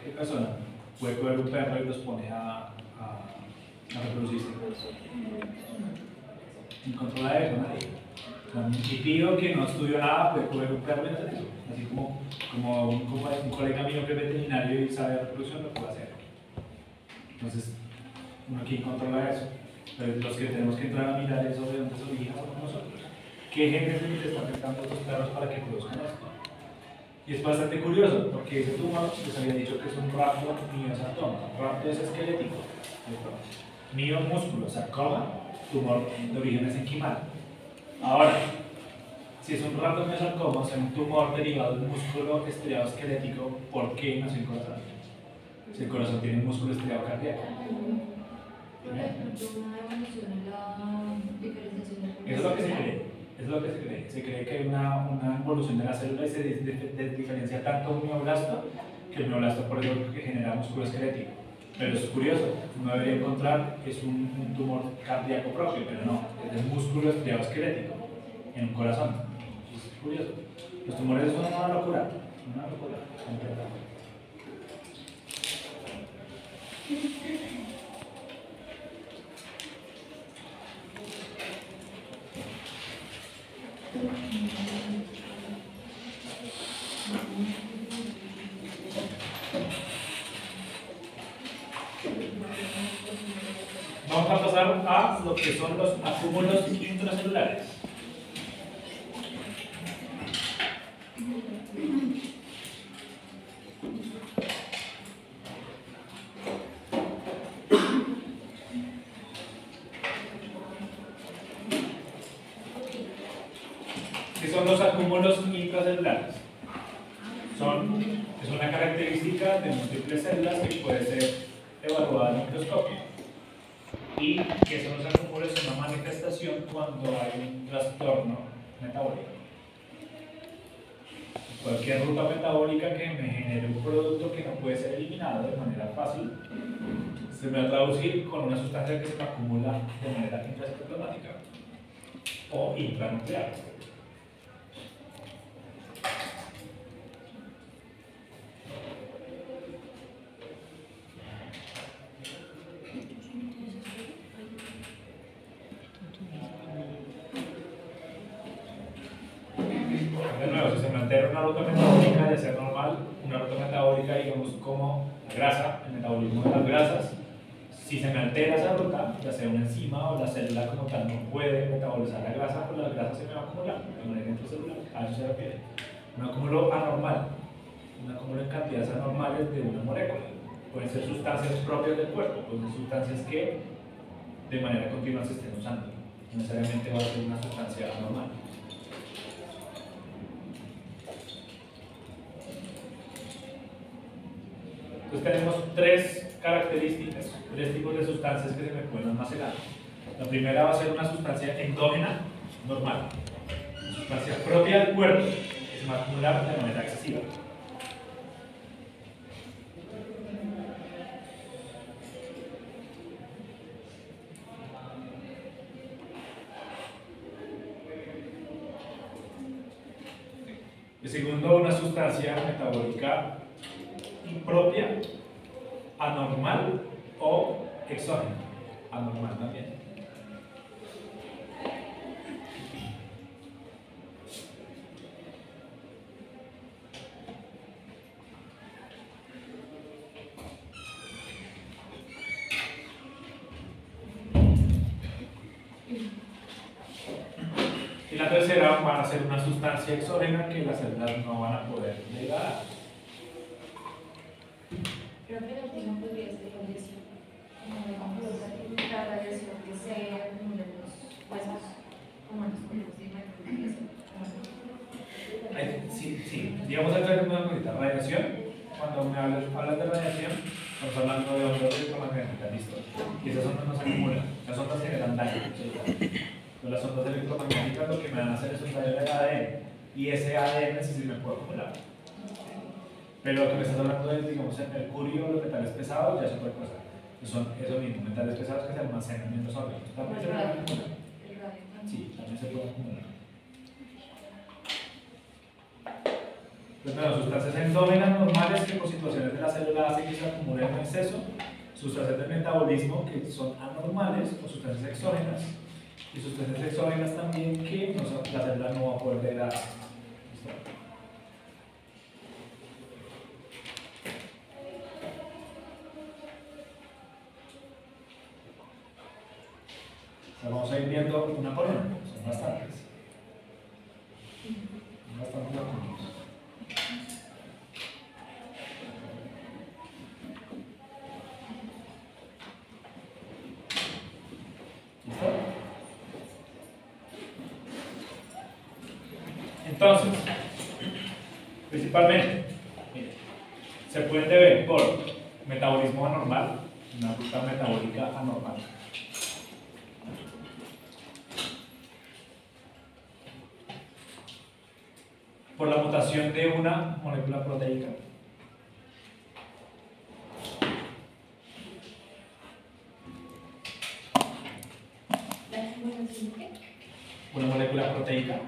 cualquier persona puede coger un perro y los pone a reproducirse. ¿Quién controla eso? Nadie. Mi tío que no estudió nada puede coger un perro y hacer eso. Así como un colega mío que es veterinario y sabe de reproducción lo puede hacer. Entonces, ¿quién controla eso? Pero los que tenemos que entrar a mirar eso de dónde se origina somos nosotros. ¿Qué genes les está afectando a estos perros para que produzcan esto? Y es bastante curioso, porque ese tumor les había dicho que es un rhabdomyosarcoma. Rhabdo es esquelético, músculo, sarcoma, tumor de origen mesenquimal. Ahora, si es un rhabdomyosarcoma, o sea, un tumor derivado de un músculo estriado esquelético, ¿por qué nació el corazón? Si el corazón tiene un músculo estriado cardíaco. Eso es lo que se cree. Es lo que se cree. Se cree que hay una evolución de la célula y se diferencia tanto un mioblasto que el mioblasto por eso que genera músculo esquelético. Pero es curioso, uno debería encontrar que es un tumor cardíaco propio, pero no, es el músculo estriado esquelético en un corazón. Es curioso. Los tumores son una locura completa. Vamos a pasar a lo que son los acúmulos intracelulares. ¿Qué son los acúmulos intracelulares? Es una característica de múltiples células que puede ser evaluada en microscopio. Y que son los acúmulos es una manifestación cuando hay un trastorno metabólico. Cualquier ruta metabólica que me genere un producto que no puede ser eliminado de manera fácil, se me va a traducir con una sustancia que se me acumula de manera intracitoplasmática o intranuclear. De nuevo, si se me altera una ruta metabólica de ser normal, una ruta metabólica, digamos, como la grasa, el metabolismo de las grasas, si se me altera esa ruta, ya sea una enzima o la célula como tal no puede metabolizar la grasa, pues la grasa se me va a acumular de manera intracelular. A eso se refiere. Un acúmulo anormal, un acúmulo en cantidades anormales de una molécula. Pueden ser sustancias propias del cuerpo, pueden ser sustancias que de manera continua se estén usando. No necesariamente va a ser una sustancia anormal. Entonces tenemos tres características, tres tipos de sustancias que se me pueden almacenar. La primera va a ser una sustancia endógena normal, una sustancia propia del cuerpo que se va a acumular de manera excesiva. El segundo, una sustancia metabólica impropia, anormal o exógena. Anormal también. Y la tercera va a ser una sustancia exógena que las células no van a poder degradar. Creo que la última podría ser radiación. Como la radiación que se acumula en los huesos, como en los cuerpos de Sí. Digamos acá una cosita, radiación. Cuando me hablas de radiación, estamos hablando de ondas electromagnéticas, listo. Y esas ondas no se acumulan, las ondas generan daño. Las ondas electromagnéticas lo que me van a hacer es un daño del ADN. Y ese ADN sí me puede acumular. Pero lo que me estás hablando es, digamos, el mercurio, los metales pesados, ya es otra cosa. Son eso mismo, metales pesados que se almacenan en los órganos. ¿También se pueden acumular? Sí, también se pueden acumular. Pues bueno, sustancias endógenas normales que por situaciones de la célula hacen se acumulan en exceso, sustancias del metabolismo que son anormales o sustancias exógenas, y sustancias exógenas también que la célula no va a poder degradar. Vamos a ir viendo una por una, son bastantes. Bastante comunes. ¿Listo? Entonces, principalmente, mire, se pueden deber por metabolismo anormal, una ruta metabólica anormal. Por la mutación de una molécula proteica. Una molécula proteica.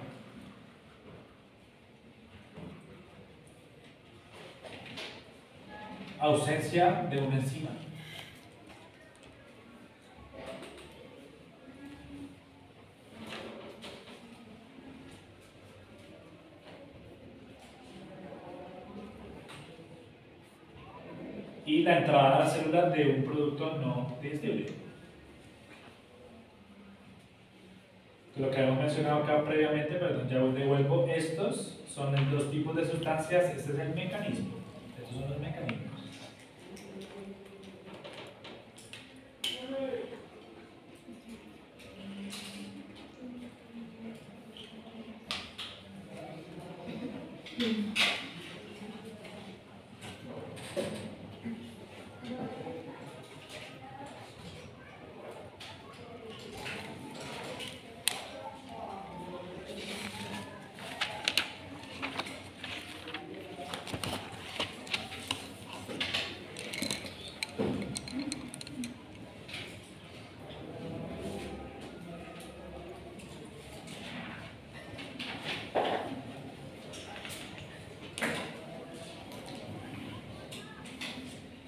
Ausencia de una enzima. Y la entrada a la célula de un producto no digestible. Lo que hemos mencionado acá previamente, perdón, ya os devuelvo, estos son los dos tipos de sustancias, este es el mecanismo. Estos son los mecanismos.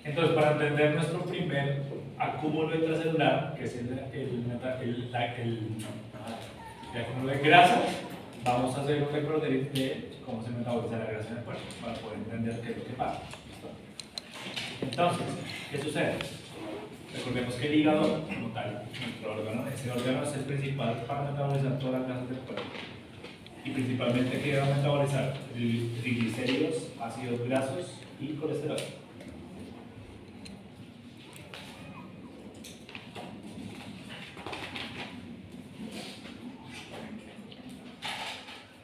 Entonces, para entender nuestro primer acúmulo intracelular, que es el acúmulo de grasas, vamos a hacer un recorderis de cómo se metaboliza la grasa en el cuerpo, para poder entender qué es lo que pasa. Entonces, ¿qué sucede? Recordemos que el hígado, como tal, nuestro órgano, ese órgano es el principal para metabolizar todas las grasas del cuerpo. Y principalmente que va a metabolizar triglicéridos, ácidos grasos y colesterol.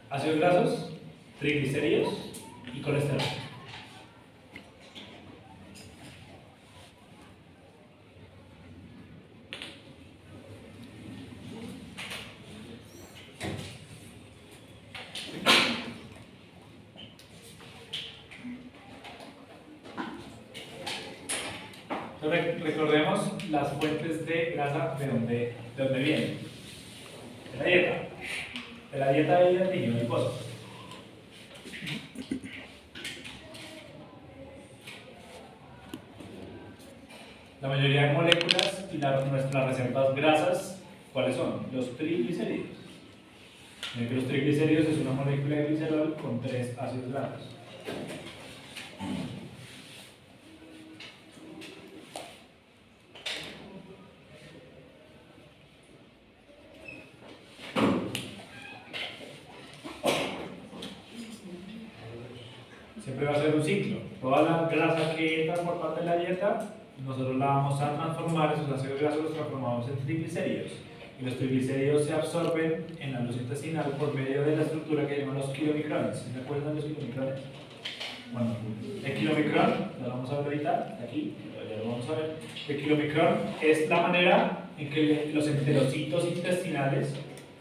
Ácidos grasos, triglicéridos y colesterol. Entonces, recordemos las fuentes de grasa de dónde vienen. De la dieta. De la dieta de tejido adiposo. La mayoría de moléculas y nuestras reservas grasas, ¿cuáles son? Los triglicéridos. Miren que los triglicéridos es una molécula de glicerol con 3 ácidos grasos. Siempre va a ser un ciclo. Toda la grasa que entra por parte de la dieta, nosotros la vamos a transformar, esos ácidos grasos los transformamos en triglicéridos. Y los triglicéridos se absorben en la luz intestinal por medio de la estructura que llaman los kilomicrones. ¿Se acuerdan de los kilomicrones? Bueno, el kilomicrón, lo vamos a ver ahorita, aquí, ya lo vamos a ver. El kilomicrón es la manera en que los enterocitos intestinales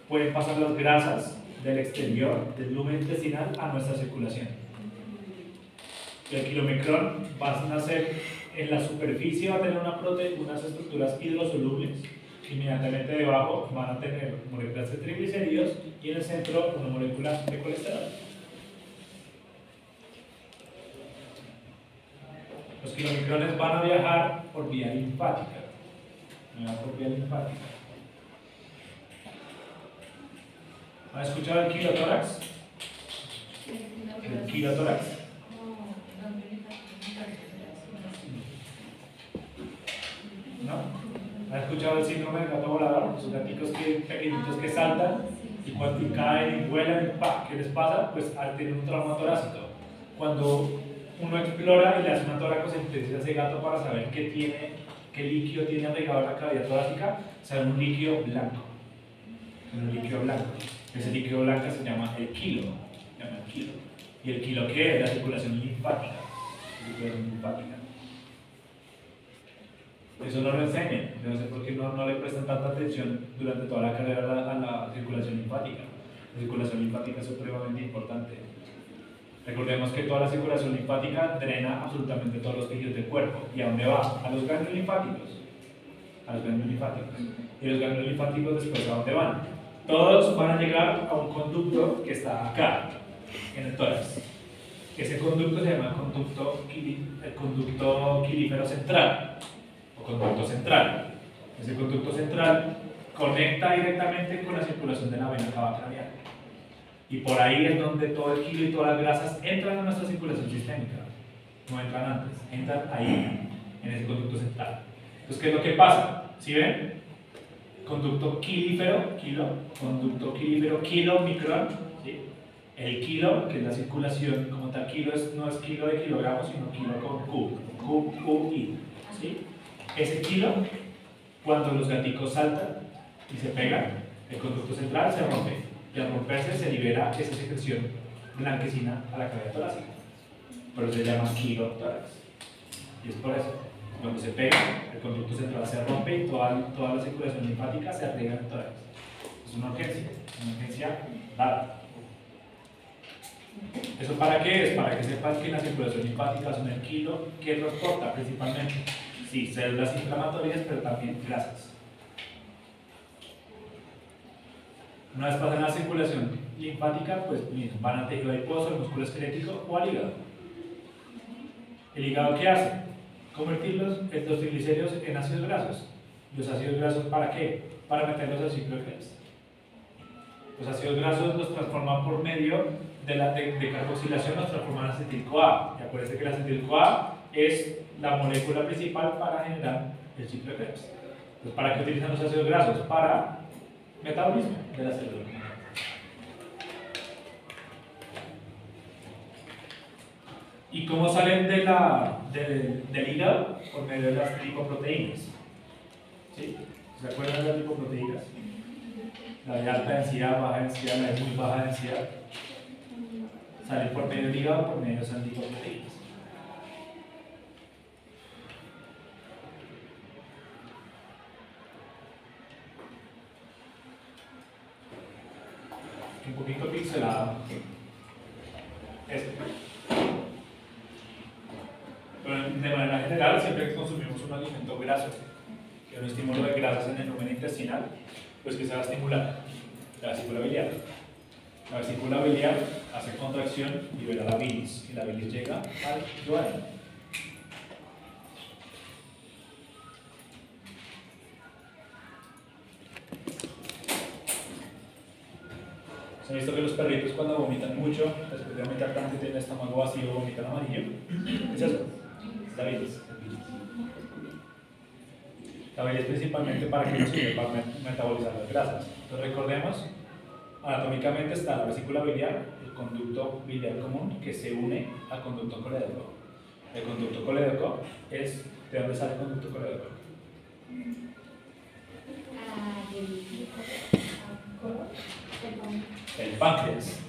pueden pasar las grasas del exterior, del lumen intestinal, a nuestra circulación. El kilomicrón va a nacer en la superficie, va a tener unas estructuras hidrosolubles. Inmediatamente debajo van a tener moléculas de triglicéridos y en el centro una molécula de colesterol. Los kilomicrones van a viajar por vía linfática. Por vía linfática. ¿Han escuchado el kilotórax? El kilotórax. ¿No? ¿Han escuchado el síndrome del gato volador? Esos gatitos pequeñitos que saltan y cuando caen y vuelan, ¡pah! ¿Qué les pasa? Pues al tener un trauma torácico. Cuando uno explora y le hace una toracocentesis a ese gato para saber qué líquido tiene agregado a la cavidad torácica, sale un líquido blanco. Un líquido blanco. Ese líquido blanco se llama el kilo. ¿Y el kilo qué es? La circulación linfática. Eso no lo enseñan. No sé por qué no le prestan tanta atención durante toda la carrera a la circulación linfática. La circulación linfática es supremamente importante. Recordemos que toda la circulación linfática drena absolutamente todos los tejidos del cuerpo. ¿Y a dónde va? A los ganglios linfáticos. A los ganglios linfáticos. Y los ganglios linfáticos después ¿a dónde van? Todos van a llegar a un conducto que está acá, en el tórax. Ese conducto se llama el conducto quilífero central, o conducto central. Ese conducto central conecta directamente con la circulación de la vena cava craneal. Y por ahí es donde todo el kilo y todas las grasas entran a nuestra circulación sistémica. No entran antes, entran ahí, en ese conducto central. Entonces, ¿qué es lo que pasa? ¿Sí ven? Conducto quilífero, kilomicrón, ¿sí? El kilo, que es la circulación como tal, kilo no es kilo de kilogramos, sino kilo con Q-I, ¿sí? Ese kilo, cuando los gaticos saltan y se pegan, el conducto central se rompe, y al romperse se libera esa secreción blanquecina a la cavidad torácica, por eso se llama kilotórax, y es por eso. Cuando se pega, el conducto central se rompe y toda la circulación linfática se arriesga en el tórax. Es una urgencia dada. ¿Eso para qué es? Para que sepas que la circulación linfática son el kilo que transporta principalmente. Sí, células inflamatorias, pero también grasas. Una vez pasan la circulación linfática, pues van al tejido adiposo, al músculo esquelético o al hígado. ¿El hígado qué hace? Convertir los triglicéridos en ácidos grasos. ¿Los ácidos grasos para qué? Para meterlos al ciclo de Krebs. Los ácidos grasos los transforman por medio de carboxilación, los transforman en acetil-CoA. Y acuérdense que el acetil-CoA es la molécula principal para generar el ciclo de Krebs. Entonces, ¿para qué utilizan los ácidos grasos? Para metabolismo de la célula. ¿Y cómo salen del hígado? Por medio de las lipoproteínas. ¿Sí? ¿Se acuerdan de las lipoproteínas? La de alta densidad, baja densidad, la de muy baja densidad. Salen por medio del hígado, por medio de esas lipoproteínas. Un poquito pixelado. Pero de manera general, siempre que consumimos un alimento graso, que es un estímulo de grasas en el lumen intestinal, pues que se va a estimular la vesícula biliar. La vesícula biliar hace contracción, libera la bilis, y la bilis llega al duodeno. ¿Se han visto que los perritos cuando vomitan mucho, después de vomitar tanto y tienen el estómago vacío, vomitan amarillo? ¿Qué es eso? La bilis. La bilis principalmente para que nos sirve para metabolizar las grasas. Entonces recordemos, anatómicamente está la vesícula biliar, el conducto biliar común que se une al conducto colédoco. El conducto colédoco es, ¿de dónde sale el conducto colédoco? El páncreas.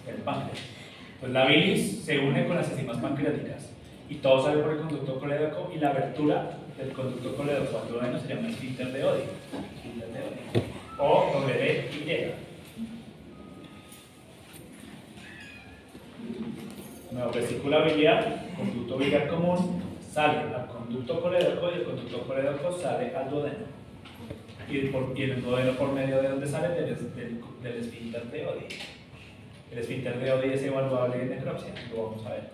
Pues la bilis se une con las enzimas pancreáticas y todo sale por el conducto colédoco y la abertura del conducto colédoco al duodeno se llama esfínter de Oddi. O WDY. Nueva vesícula biliar, conducto biliar común, sale al conducto colédoco y el conducto colédoco sale al duodeno. Y el duodeno por medio de donde sale del esfínter de Oddi. El esfínter de Oddi es evaluable en necropsia, lo vamos a ver.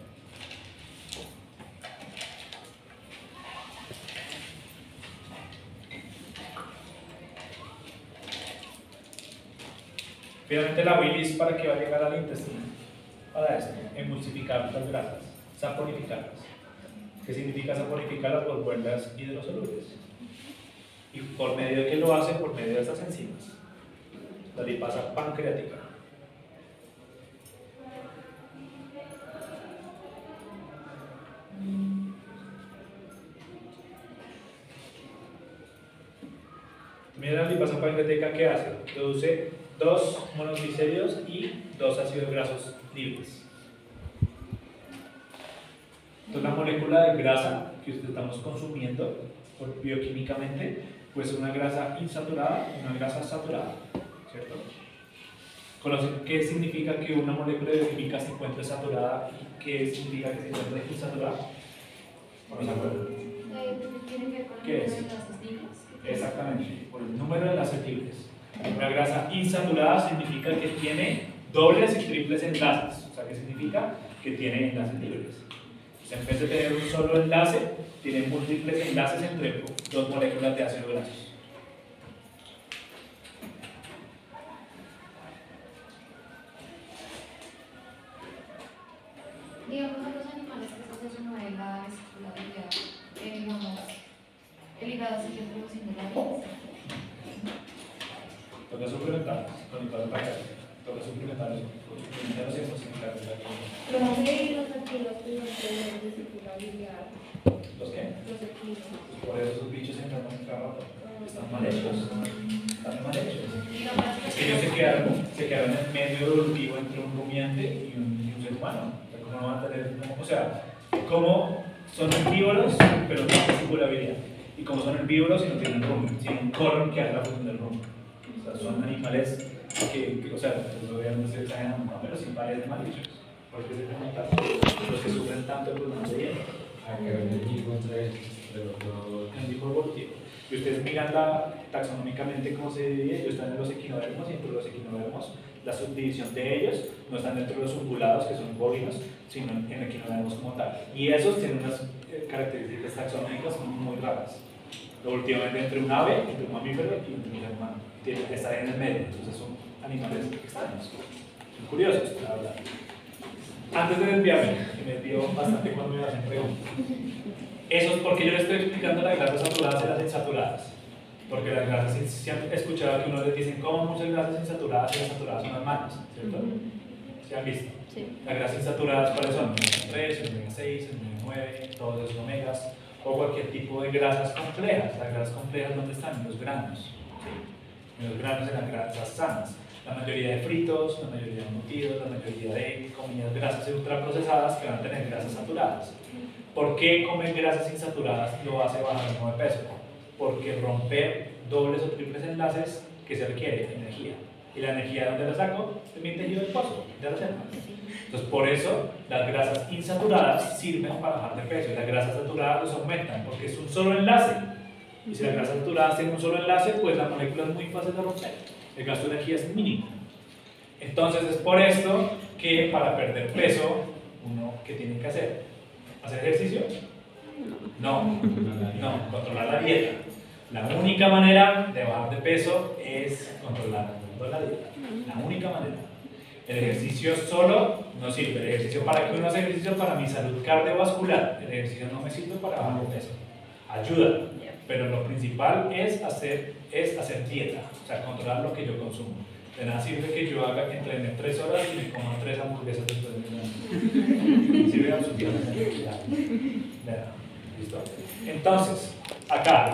Finalmente la bilis, ¿para qué va a llegar al intestino? Para esto, emulsificar las grasas, saponificarlas. ¿Qué significa saponificarlas? Volverlas hidrosolubles. ¿Y por medio de qué lo hace? Por medio de estas enzimas. La lipasa pancreática. Mira la lipasa pancreática, ¿qué hace? Produce 2 monoglicéridos y 2 ácidos grasos libres. Entonces la molécula de grasa que estamos consumiendo bioquímicamente puede ser una grasa insaturada y una grasa saturada, ¿cierto? ¿Conocen qué significa que una molécula bioquímica se encuentre saturada y qué significa que se encuentre insaturada? ¿No se acuerdan? ¿Tiene que ver con ¿Qué es? el número de enlaces libres? Exactamente, por el número de enlaces libres. Una grasa insaturada significa que tiene dobles y triples enlaces, o sea, ¿qué significa? Que tiene enlaces libres. En vez de tener un solo enlace, tiene múltiples enlaces entre 2 moléculas de ácidos grasos. Digamos, a los animales que se renueven la vesícula biliar, digamos, el hígado sigue produciendo la bilis. Toca suplementarlos con el cuadro pancreático. Toca suplementarlos con suplementarlos y emulsificarlos. Los equilos de vesícula biliar. ¿Los qué? Los equilos. Por eso esos bichos se enferman cada rato. Están mal hechos. Están mal hechos. Es que ellos se quedaron en medio evolutivo entre un rumiante y un ser humano. O sea, ¿cómo van a tener? O sea, ¿cómo son herbívoros pero no tienen circulabilidad? Y como son herbívoros y no tienen rumbo, tienen un colon que hace la función del rumbo. O sea, son animales que o sea, los gobiernos se exageran, no, pero sí parecen mal hechos. Porque se preguntan los que sufren tanto el problema de hielo. Que el equipo entre los dos. En el tipo evolutivo. Y ustedes miran taxonómicamente cómo se divide, ellos están en los equinodermos y entre los equinodermos la subdivisión de ellos no están dentro de los ungulados, que son bovinos, sino en equinodermos como tal. Y esos tienen unas características taxonómicas muy raras. Evolutivamente entre un ave, entre un mamífero y entre un ser humano. Están en el medio, entonces son animales extraños. Son curiosos, la verdad. Antes de desviarme, que me desvío bastante cuando me hacen preguntas. Eso es porque yo les estoy explicando las grasas saturadas y las insaturadas. Porque las grasas, si han escuchado que uno les dicen cómo muchas grasas insaturadas y las saturadas son las malas, ¿cierto? ¿Sí han visto? Sí. Las grasas insaturadas, ¿cuáles son? El omega 3, el omega 6, el omega 9, todos esos omegas, o cualquier tipo de grasas complejas. Las grasas complejas, ¿dónde están? En los granos. ¿Sí? En los granos, en las grasas sanas. La mayoría de fritos, la mayoría de embutidos, la mayoría de comidas grasas ultraprocesadas que van a tener grasas saturadas. ¿Por qué comer grasas insaturadas lo hace bajar el de peso? Porque romper dobles o triples enlaces que se requiere energía. ¿Y la energía de dónde la saco? De mi tejido adiposo, de las células. Entonces, por eso las grasas insaturadas sirven para bajar de peso y las grasas saturadas los aumentan porque es un solo enlace. Y si las grasas saturadas tienen un solo enlace, pues la molécula es muy fácil de romper. El gasto de energía es mínimo. Entonces, es por esto que para perder peso, uno, ¿qué tiene que hacer? ¿Hacer ejercicio? No, controlar la dieta. La única manera de bajar de peso es controlar la dieta. La única manera. El ejercicio solo no sirve. El ejercicio, ¿para qué uno hace ejercicio? Para mi salud cardiovascular. El ejercicio no me sirve para bajar de peso. Ayuda, pero lo principal es hacer dieta, o sea, controlar lo que yo consumo. De nada sirve que yo entrene 3 horas y me coma 3 hamburguesas después de un sirve absolutamente nada. ¿Listo? Entonces, acá,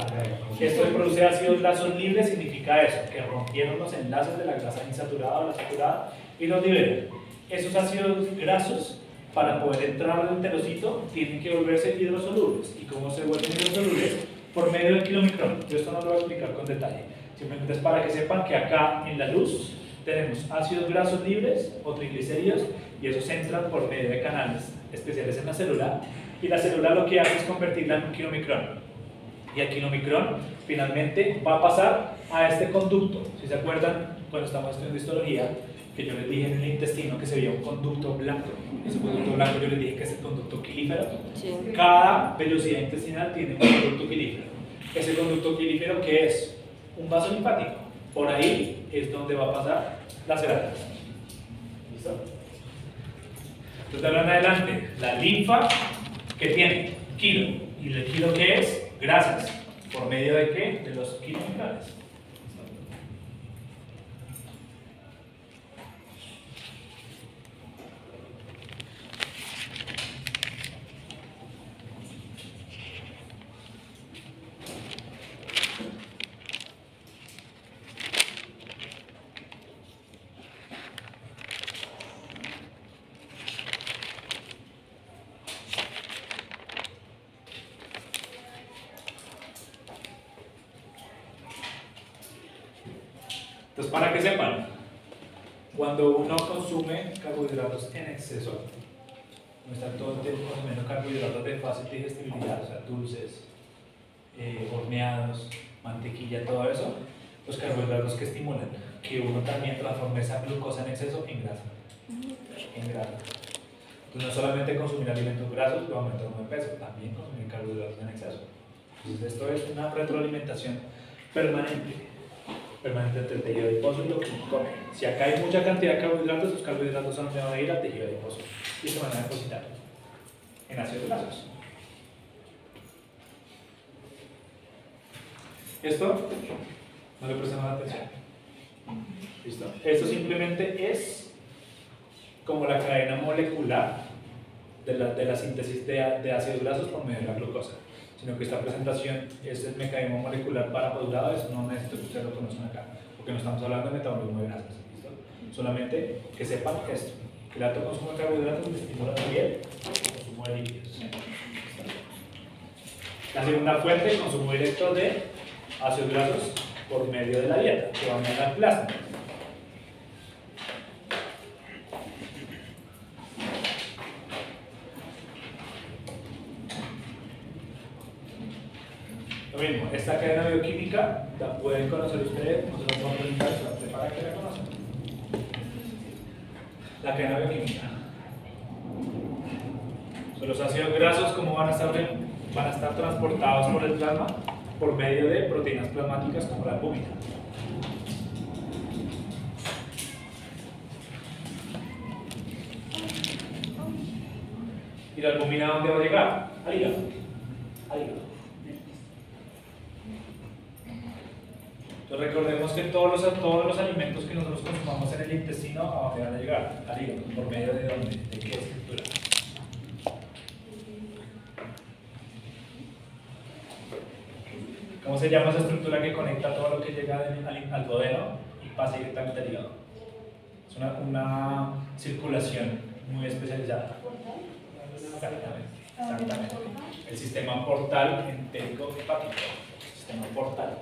esto de producir ácidos grasos libres significa eso, que rompieron los enlaces de la grasa insaturada o la saturada y los liberan. Esos ácidos grasos, para poder entrar al enterocito, tienen que volverse hidrosolubles. ¿Y cómo se vuelven hidrosolubles? Por medio del kilomicrón. Yo esto no lo voy a explicar con detalle. Simplemente es para que sepan que acá en la luz tenemos ácidos grasos libres o triglicéridos y esos entran por medio de canales especiales en la célula y la célula lo que hace es convertirla en un kilomicrón. Y el kilomicrón finalmente va a pasar a este conducto. Si se acuerdan, cuando estamos estudiando histología, que yo les dije en el intestino que se veía un conducto blanco. Ese conducto blanco yo les dije que es el conducto quilífero. Sí. Cada velocidad intestinal tiene un conducto quilífero. Ese conducto quilífero, ¿qué es? Un vaso linfático. Por ahí es donde va a pasar la cerámica. ¿Listo? Entonces, de ahora en adelante, la linfa, ¿qué tiene? Kilo. ¿Y el kilo qué es? Grasas. ¿Por medio de qué? De los kilometrales. Entonces, para que sepan, cuando uno consume carbohidratos en exceso, no está todo el tiempo consumiendo carbohidratos de fácil digestibilidad, o sea, dulces, horneados, mantequilla, todo eso, los carbohidratos que estimulan que uno también transforme esa glucosa en exceso en grasa. En grasa. Entonces, no solamente consumir alimentos grasos va a aumentar uno de peso, también consumir carbohidratos en exceso. Entonces, esto es una retroalimentación permanente entre el tejido adiposo y lo que uno come. Si acá hay mucha cantidad de carbohidratos, los carbohidratos son donde van a ir al tejido adiposo y se van a depositar en ácidos grasos. ¿Esto? No le prestamos atención. ¿Listo? Esto simplemente es como la cadena molecular de la síntesis de ácidos grasos por medio de la glucosa. Sino que esta presentación es el mecanismo molecular para postgrado, eso no necesito que ustedes lo conozcan acá, porque no estamos hablando de metabolismo de grasas, ¿listo? Solamente que sepan que esto, que el alto consumo de carbohidratos le estimula también el consumo de lípidos. La segunda fuente, el consumo directo de ácidos grasos por medio de la dieta, que van a dar plasma. Lo mismo, esta cadena bioquímica la pueden conocer ustedes, nosotros vamos a presentar para que la conozcan. La cadena bioquímica. Son los ácidos grasos, ¿cómo van a estar transportados por el plasma? Por medio de proteínas plasmáticas como la albúmina. ¿Y la albúmina a dónde va a llegar? Al hígado. Al hígado. Entonces recordemos que todos los alimentos que nosotros consumamos en el intestino, ¿a dónde van a llegar? Al hígado. ¿Por medio de dónde? ¿De qué estructura? ¿Cómo se llama esa estructura que conecta todo lo que llega al duodeno y pasa directamente al hígado? Es una circulación muy especializada. Exactamente. El sistema portal entérico hepático. Sistema portal.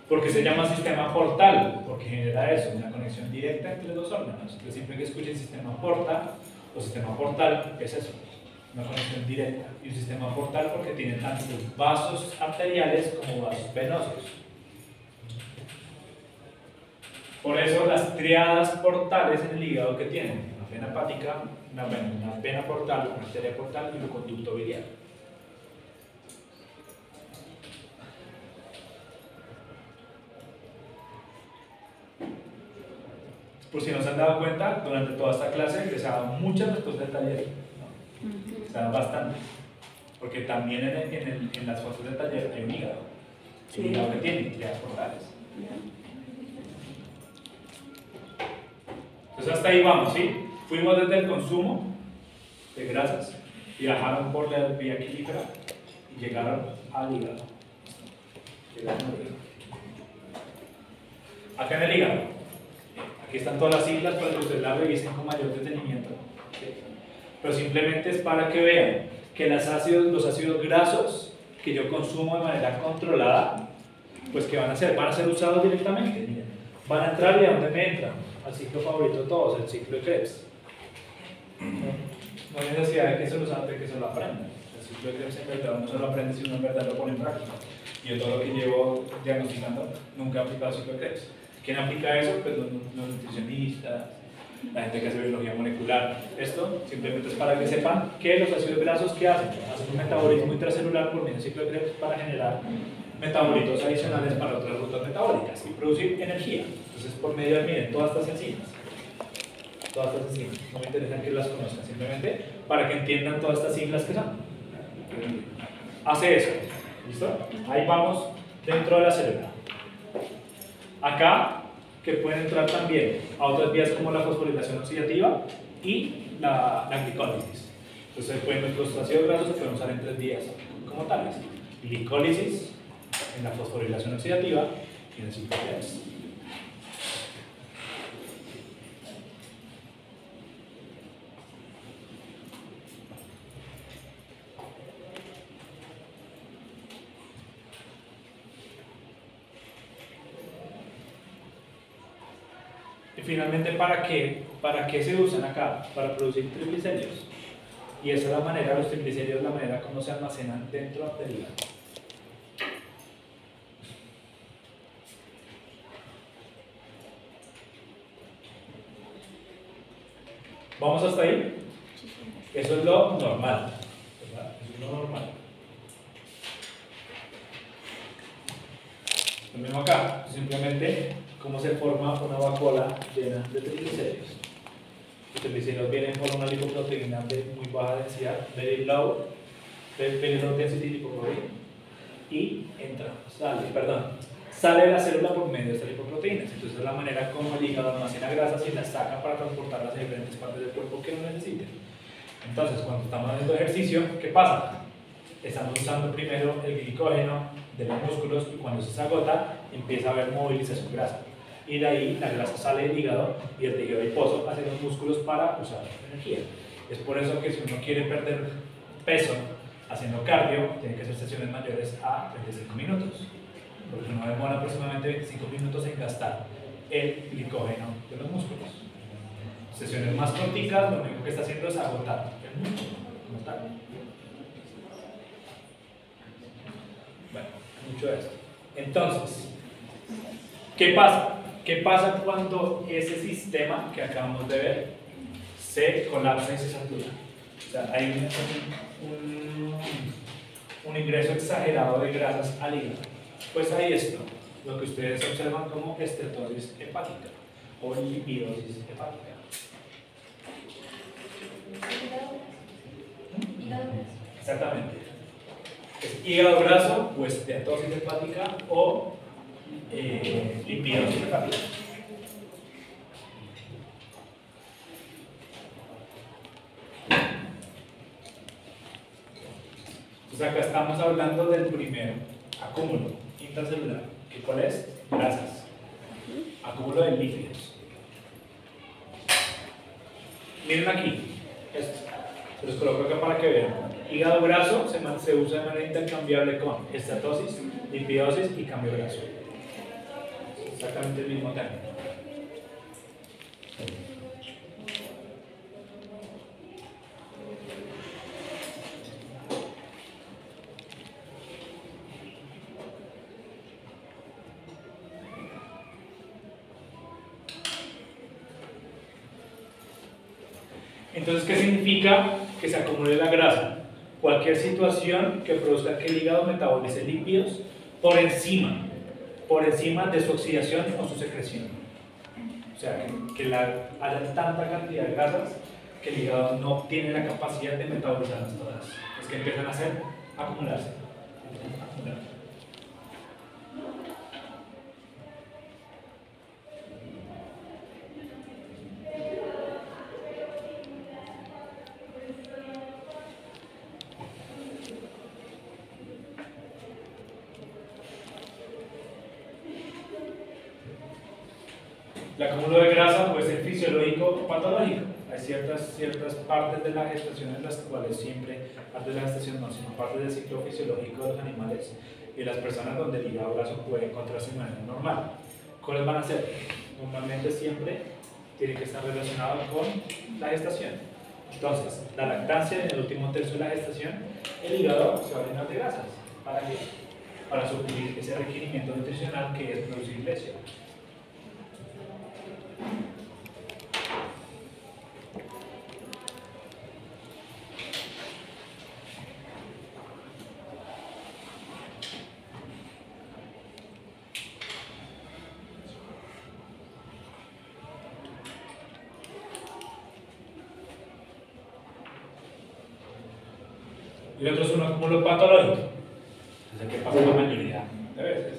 ¿Por qué se llama sistema portal? Porque genera eso, una conexión directa entre dos órganos. Entonces, siempre que escuchen sistema portal o sistema portal, es eso, una conexión directa. Y un sistema portal porque tiene tanto vasos arteriales como vasos venosos. Por eso las triadas portales en el hígado que tienen una vena hepática, una vena portal, una arteria portal y un conducto biliar. Por si no se han dado cuenta, durante toda esta clase les ha dado muchas respuestas del taller, ¿no? Se ha dado bastante, porque también en las fotos del taller hay un hígado, sí. El hígado que tiene triadas portales. Entonces hasta ahí vamos, ¿sí? Fuimos desde el consumo de grasas, viajaron por la vía química y llegaron al hígado. Acá en el hígado. Aquí están todas las siglas para que ustedes las revisen con mayor detenimiento. ¿Sí? Pero simplemente es para que vean que los ácidos grasos que yo consumo de manera controlada, pues ¿qué van a hacer? Van a ser usados directamente. Miren, van a entrar y ¿a dónde me entran? Al ciclo favorito de todos, el ciclo de Krebs. No hay necesidad de que se lo aprendan. El ciclo de Krebs en verdad uno se lo aprende si uno en verdad lo pone en práctica. Y yo todo lo que llevo diagnosticando nunca he aplicado el ciclo de Krebs. ¿Quién aplica eso? Pues los nutricionistas, la gente que hace biología molecular. Esto simplemente es para que sepan que los ácidos grasos, ¿qué hacen? Hacen un metabolismo intracelular por medio del ciclo de Krebs para generar metabolitos adicionales para otras rutas metabólicas y producir energía. Entonces, por medio de, miren, todas estas enzimas, no me interesa que las conozcan, simplemente para que entiendan todas estas siglas que son. Hace eso, ¿listo? Ahí vamos dentro de la célula. Acá, que pueden entrar también a otras vías como la fosforilación oxidativa y la glicólisis. Entonces, nuestros ácidos grasos se pueden usar en 3 vías como tales: glicólisis, en la fosforilación oxidativa y en el ciclo Krebs. Y finalmente, ¿para qué se usan acá? Para producir triglicéridos. Y esa es la manera, los triglicéridos, la manera como se almacenan dentro del hígado. ¿Vamos hasta ahí? Eso es lo normal, ¿verdad? Eso es lo normal. Lo mismo acá, simplemente cómo se forma una vacuola llena de triglicéridos. Los triglicéridos vienen por una lipoproteína de muy baja densidad, very low density lipoprotein, y sale de la célula por medio de estas lipoproteínas. Entonces es la manera como el hígado almacena grasas y las saca para transportarlas a diferentes partes del cuerpo que lo necesiten. Entonces, cuando estamos haciendo ejercicio, ¿qué pasa? Estamos usando primero el glicógeno de los músculos y cuando se agota empieza a haber movilización grasa. Y de ahí la grasa sale del hígado y el tejido adiposo hacia los músculos para usar energía. Es por eso que si uno quiere perder peso haciendo cardio, tiene que hacer sesiones mayores a 35 minutos. Porque uno demora aproximadamente 25 minutos en gastar el glicógeno de los músculos. Sesiones más corticas, lo único que está haciendo es agotar el músculo como tal. Bueno, mucho de esto. Entonces, ¿qué pasa? ¿Qué pasa cuando ese sistema que acabamos de ver se colapsa y se satura? O sea, hay un ingreso exagerado de grasas al hígado. Pues hay esto, lo que ustedes observan como esteatosis hepática o lipidosis hepática. Exactamente. Es hígado graso o esteatosis hepática o lipidosis hepática. Entonces acá estamos hablando del primero, acúmulo intracelular. ¿Y cuál es? Grasas. Acúmulo de lípidos. Miren aquí, esto. Se los coloco acá para que vean. Hígado graso se usa de manera intercambiable con estatosis, lipidosis y cambio graso. Exactamente el mismo término. Entonces, ¿qué significa que se acumule la grasa? Cualquier situación que produzca que el hígado metabolice lípidos por encima de su oxidación o su secreción. O sea, que haya tanta cantidad de grasas que el hígado no tiene la capacidad de metabolizarlas todas. Es que empiezan a acumularse. El acúmulo de grasa puede ser fisiológico o patológico. Hay ciertas partes de la gestación en las cuales siempre, partes de la gestación no, sino partes del ciclo fisiológico de los animales y de las personas donde el hígado graso puede encontrarse de manera normal. ¿Cuáles van a ser? Normalmente siempre tiene que estar relacionado con la gestación. Entonces, la lactancia en el último tercio de la gestación, el hígado se va a llenar de grasas. ¿Para qué? Para suplir ese requerimiento nutricional que es producir leche. Y el otro es un acúmulo patológico. Entonces, ¿qué pasa la mayoría de veces?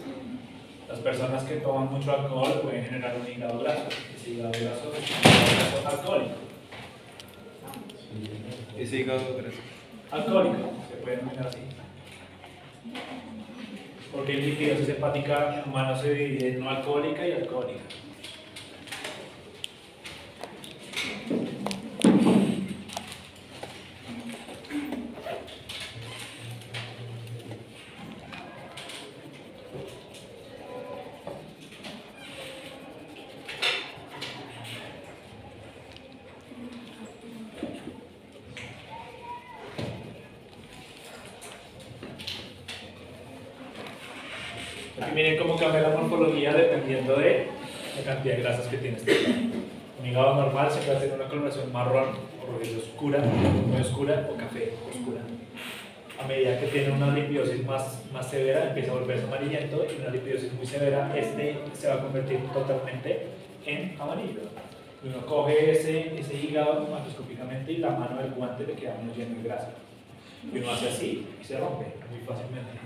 Las personas que toman mucho alcohol pueden generar un hígado graso. Ese hígado graso es un hígado graso alcohólico. Ese hígado graso. Alcohólico, se puede denominar así. Porque en lipidosis hepática humana se divide en no alcohólica y alcohólica. Aquí miren cómo cambia la morfología dependiendo de la cantidad de grasas que tiene este hígado. Un hígado normal siempre va a tener una coloración marrón o rojiza oscura, muy oscura o café oscura. A medida que tiene una lipidosis más severa, empieza a volverse amarillento, y una lipidosis muy severa, este se va a convertir totalmente en amarillo. Y uno coge ese hígado macroscópicamente y la mano del guante le queda muy lleno de grasa. Y uno hace así y se rompe muy fácilmente.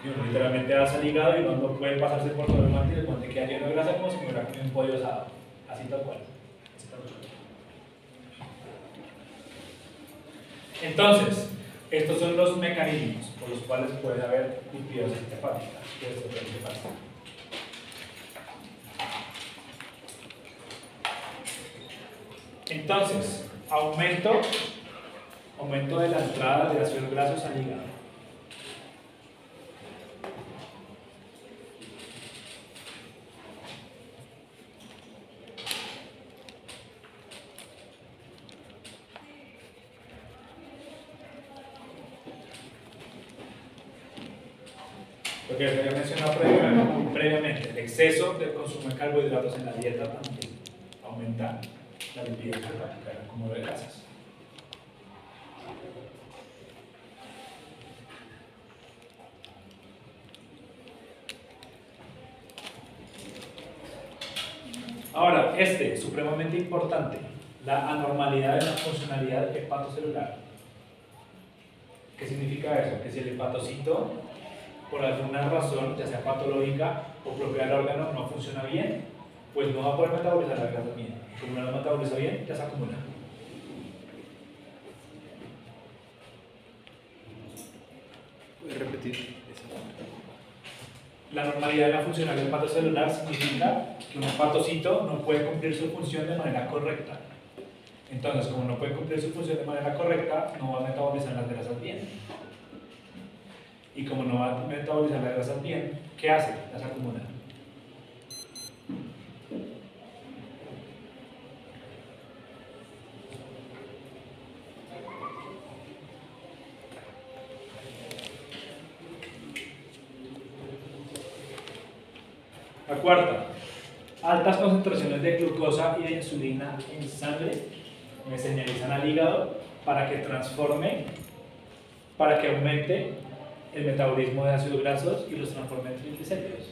Y uno literalmente hace el hígado y uno no puede pasarse por todo el guante y el guante queda lleno de grasa como si fuera un pollo asado. Así tal cual. Así tal cual. Entonces, estos son los mecanismos por los cuales puede haber lipidosis hepática. Entonces, aumento de la entrada de ácidos grasos al hígado. Lo que les había mencionado previamente, el exceso del consumo de carbohidratos en la dieta también aumenta la lipidosis hepática, el acúmulo de grasas. Ahora, supremamente importante, la anormalidad de la funcionalidad hepatocelular. ¿Qué significa eso? Que si el hepatocito, por alguna razón, ya sea patológica o propia del órgano, no funciona bien, pues no va a poder metabolizar la grasa bien. Como no la metaboliza bien, ya se acumula. ¿Puedes repetir eso? La normalidad de la funcionalidad hepatocelular significa que un hepatocito no puede cumplir su función de manera correcta. Entonces, como no puede cumplir su función de manera correcta, no va a metabolizar las grasas bien. Y como no va a metabolizar las grasas bien, ¿qué hace? Las acumula. La cuarta, altas concentraciones de glucosa y de insulina en sangre me señalizan al hígado para que transforme, para que aumente el metabolismo de ácidos grasos y los transforme en triglicéridos.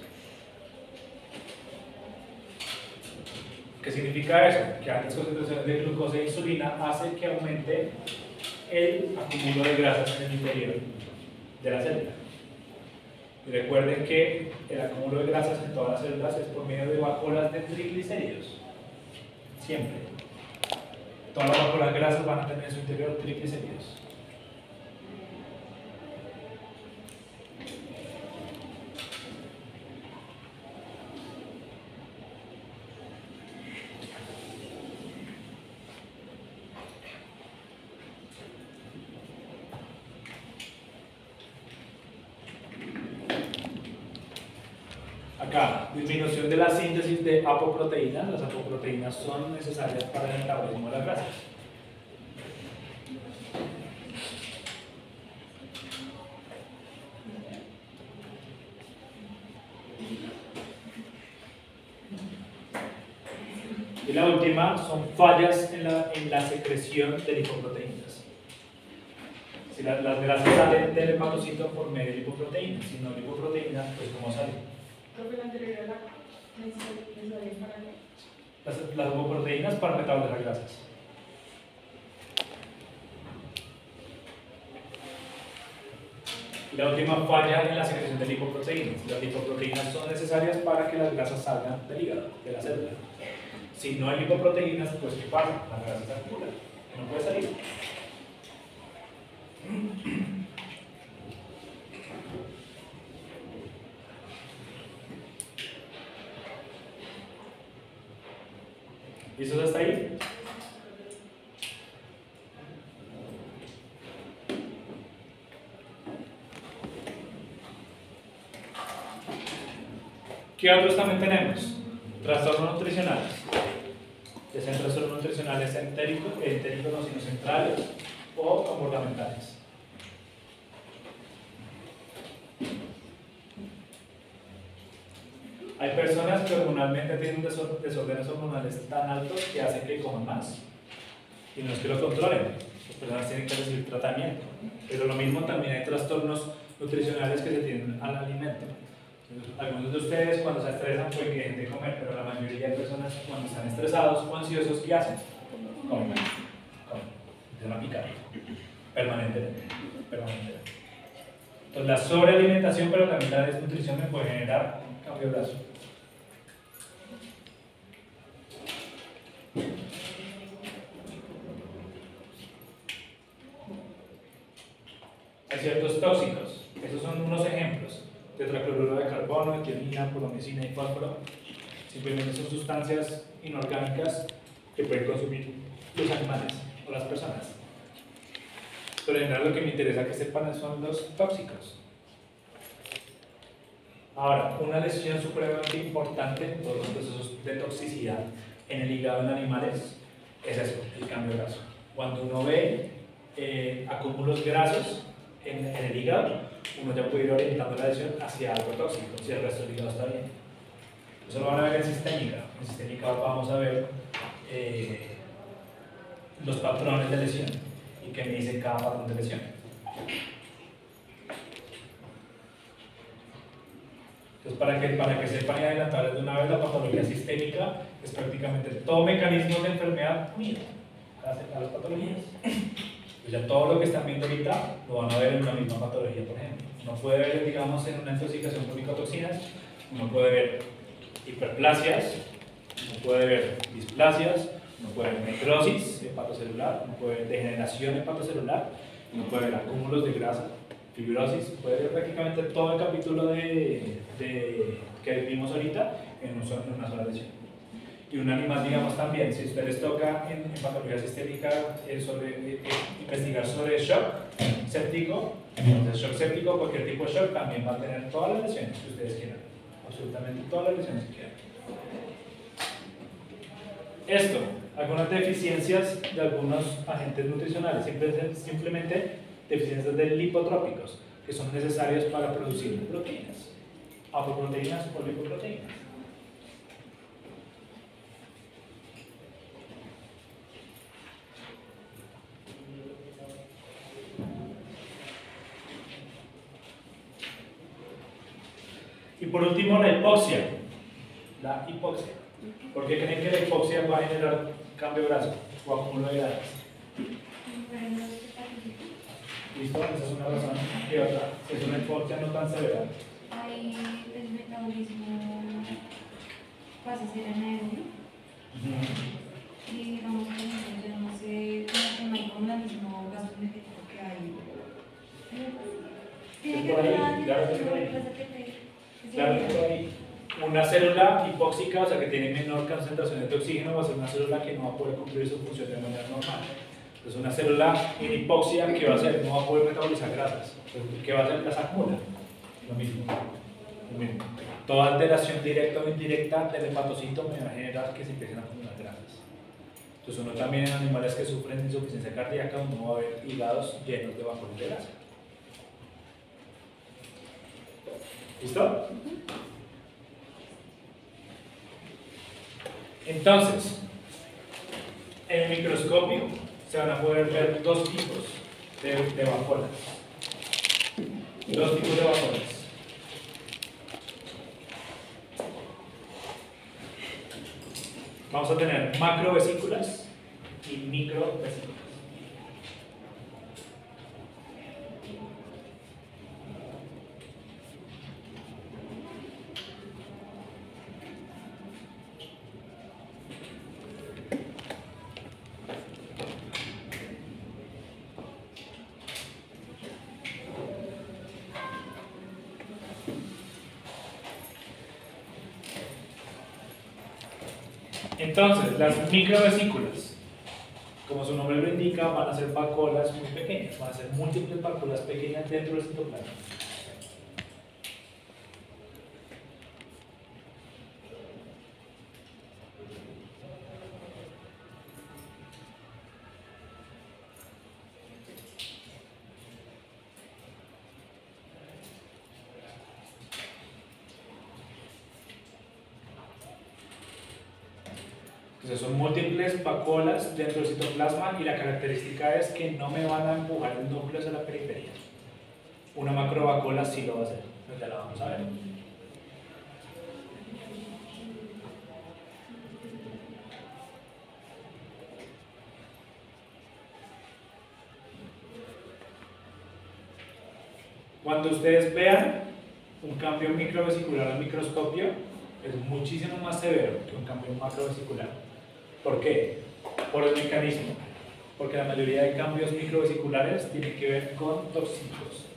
¿Qué significa eso? Que altas concentraciones de glucosa e insulina hacen que aumente el acúmulo de grasas en el interior de la célula. Y recuerden que el acúmulo de grasas en todas las células es por medio de vacuolas de triglicéridos. Siempre. Todas las vacuolas grasas van a tener en su interior triglicéridos. Acá, disminución de la síntesis de apoproteínas. Las apoproteínas son necesarias para el metabolismo de las grasas. Y la última son fallas en la secreción de lipoproteínas. Si las grasas salen del hepatocito por medio de lipoproteínas, si no lipoproteínas, pues ¿cómo salen? Las lipoproteínas para metabolizar grasas. Y la última falla en la secreción de lipoproteínas. Las lipoproteínas son necesarias para que las grasas salgan del hígado, de la célula. Si no hay lipoproteínas, pues ¿qué pasa? La grasa se acumula, no puede salir. ¿Listos hasta ahí? ¿Qué otros también tenemos? Trastornos nutricionales. Que sean trastornos nutricionales entéricos, no sino centrales o comportamentales. Hay personas que hormonalmente tienen desórdenes hormonales tan altos que hacen que coman más. Y no es que lo controlen, las personas tienen que recibir tratamiento. Pero lo mismo también hay trastornos nutricionales que se tienen al alimento. Algunos de ustedes cuando se estresan pueden que dejen de comer, pero la mayoría de personas cuando están estresados o ansiosos, ¿qué hacen? Comen. Empiezan a picar permanentemente. Entonces la sobrealimentación, pero también la desnutrición me puede generar un cambio de brazo. Hay ciertos tóxicos, esos son unos ejemplos: tetracloruro de carbono, etilina, puromicina y fósforo. Simplemente son sustancias inorgánicas que pueden consumir los animales o las personas. Pero en general lo que me interesa que sepan son los tóxicos. Ahora, una lesión supremamente importante en todos los procesos de toxicidad en el hígado en animales es eso, el cambio de graso. Cuando uno ve acúmulos grasos en el hígado, uno ya puede ir orientando la lesión hacia algo tóxico, si el resto del hígado está bien. Eso lo van a ver en sistémica. En sistémica vamos a ver los patrones de lesión y qué me dice cada patrón de lesión. Entonces, para que sepan y adelantarles de una vez, la patología sistémica es prácticamente todo mecanismo de enfermedad unido a las patologías. Pues ya todo lo que están viendo ahorita lo van a ver en una misma patología, por ejemplo. Uno puede ver, digamos, en una intoxicación por micotoxinas, uno puede ver hiperplasias, uno puede ver displasias, uno puede ver necrosis hepatocelular, uno puede ver degeneración hepatocelular, uno puede ver acúmulos de grasa, fibrosis, puede ver prácticamente todo el capítulo que vimos ahorita en una sola lesión. Y un animal, digamos, también, si a ustedes les toca en patología sistémica investigar sobre shock séptico, entonces shock séptico, cualquier tipo de shock, también va a tener todas las lesiones que ustedes quieran, absolutamente todas las lesiones que quieran. Esto, algunas deficiencias de algunos agentes nutricionales, simplemente deficiencias de lipotrópicos, que son necesarios para producir proteínas, apoproteínas o lipoproteínas. Y por último, la hipoxia. La hipoxia. ¿Por qué creen que la hipoxia va a generar cambio de brazo o acúmulo de grasas? ¿Listo? Esa es una razón. Y otra, es una hipoxia no tan severa. Ahí el metabolismo pasa a ser anaerobio. Y digamos que yo no sé, no hay como el mismo gasto energético que hay. Tiene que ver con Claro, una célula hipóxica, o sea que tiene menor concentración de oxígeno, va a ser una célula que no va a poder cumplir su función de manera normal. Entonces una célula en hipoxia, ¿qué va a hacer? No va a poder metabolizar grasas. Entonces, ¿qué va a hacer? Las acumula. Lo mismo. Toda alteración directa o indirecta del hepatocito me va a generar que se empiecen a acumular grasas. Entonces uno también en animales que sufren de insuficiencia cardíaca, uno va a ver hígados llenos de vapor de grasa. ¿Listo? Entonces, en el microscopio se van a poder ver dos tipos de vacuolas. Dos tipos de vacuolas. Vamos a tener macrovesículas y microvesículas. Entonces, las microvesículas, como su nombre lo indica, van a ser vacuolas muy pequeñas, van a ser múltiples vacuolas pequeñas dentro del citoplasma. Entonces son múltiples vacuolas dentro del citoplasma y la característica es que no me van a empujar el núcleo hacia la periferia. Una macrovacuola sí lo va a hacer, pues ya la vamos a ver. Cuando ustedes vean un cambio microvesicular al microscopio, es muchísimo más severo que un cambio macrovesicular. ¿Por qué? Por el mecanismo. Porque la mayoría de cambios microvesiculares tienen que ver con tóxicos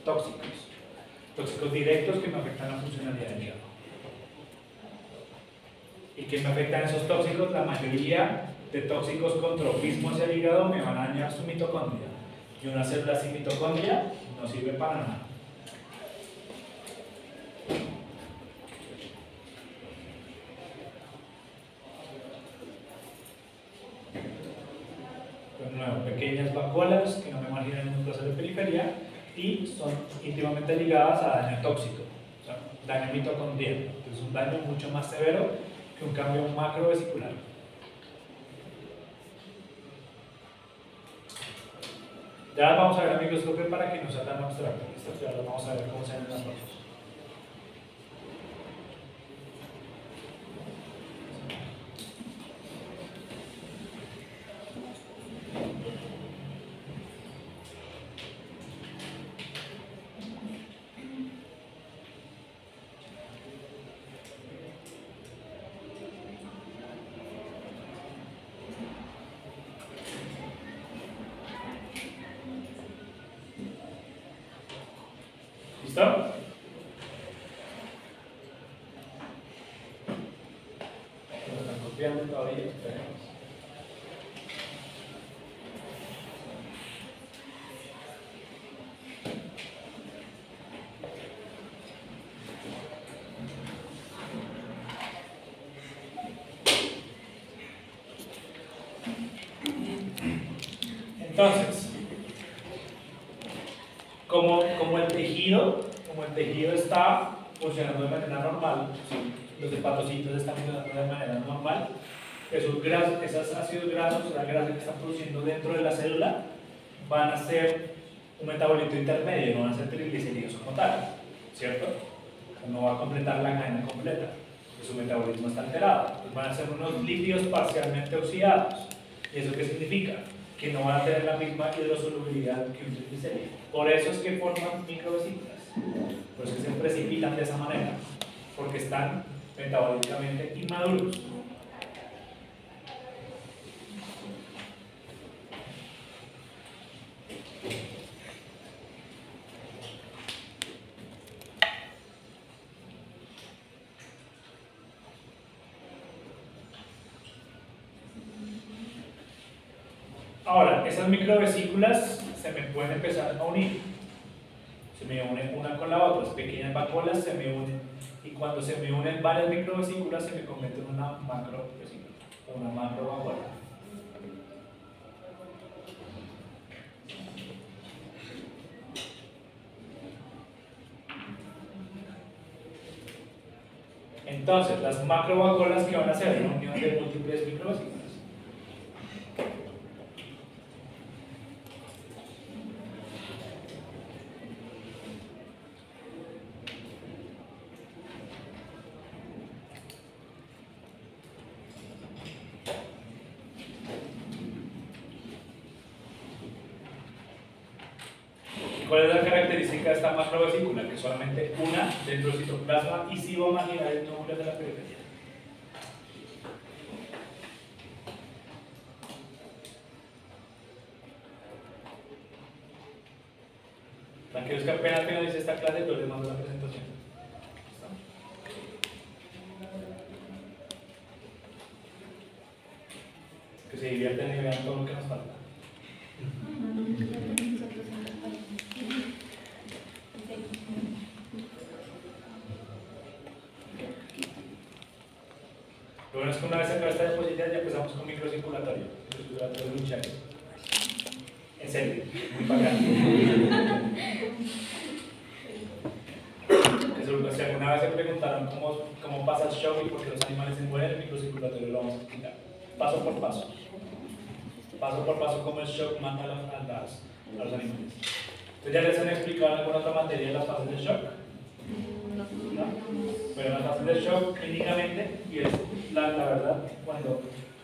directos que me afectan la funcionalidad del hígado. ¿Y qué me afectan esos tóxicos? La mayoría de tóxicos con tropismo hacia el hígado me van a dañar su mitocondria. Y una célula sin mitocondria no sirve para nada. De nuevo, pequeñas vacuolas que no me marginan en un proceso de periferia y son íntimamente ligadas a daño tóxico, o sea, daño mitocondrial. Entonces, un daño mucho más severo que un cambio macrovesicular. Ya vamos a ver el microscopio para que no sea tan abstracto. Esto ya lo vamos a ver cómo se ven las fotos. ¿Listo? Nos están copiando todavía, esperemos. Entonces, como el tejido está funcionando de manera normal, los hepatocitos están funcionando de manera normal, esos ácidos grasos, la grasa que están produciendo dentro de la célula, van a ser un metabolito intermedio, no van a ser triglicéridos como tal, ¿cierto? No va a completar la cadena completa, porque su metabolismo está alterado. Entonces van a ser unos lípidos parcialmente oxidados. ¿Y eso qué significa? Que no van a tener la misma hidrosolubilidad que un triglicérido. Por eso es que forman microvesículas. Por eso es que se precipitan de esa manera, porque están metabólicamente inmaduros. Ahora, esas microvesículas se me pueden empezar a unir. Se me unen una con la otra, las pequeñas vacuolas se me unen. Y cuando se me unen varias microvesículas, se me convierte en una macrovesícula, o una macrovacuola. Entonces, las macrovacuolas que van a ser una unión de múltiples microvesículas. ¿Cuál es la característica de esta macrovesícula? Que solamente una dentro del citoplasma y sí va a marginar el núcleo de la periferia. Tranquilos que apenas finalice esta clase, yo les mando la presentación. se divierten y vean todo lo que nos falta. Lo bueno es que una vez acaba esta diapositiva ya empezamos con microcirculatorio. Microcirculatorio muy chévere. En serio, muy bacán. Si alguna vez se preguntaron cómo pasa el shock y por qué los animales se mueren, el microcirculatorio lo vamos a explicar. Paso por paso. Paso por paso cómo el shock mata a los animales. ¿Ustedes ya les han explicado en alguna otra materia las fases del shock? ¿No? Bueno, las fases del shock clínicamente, y es la verdad,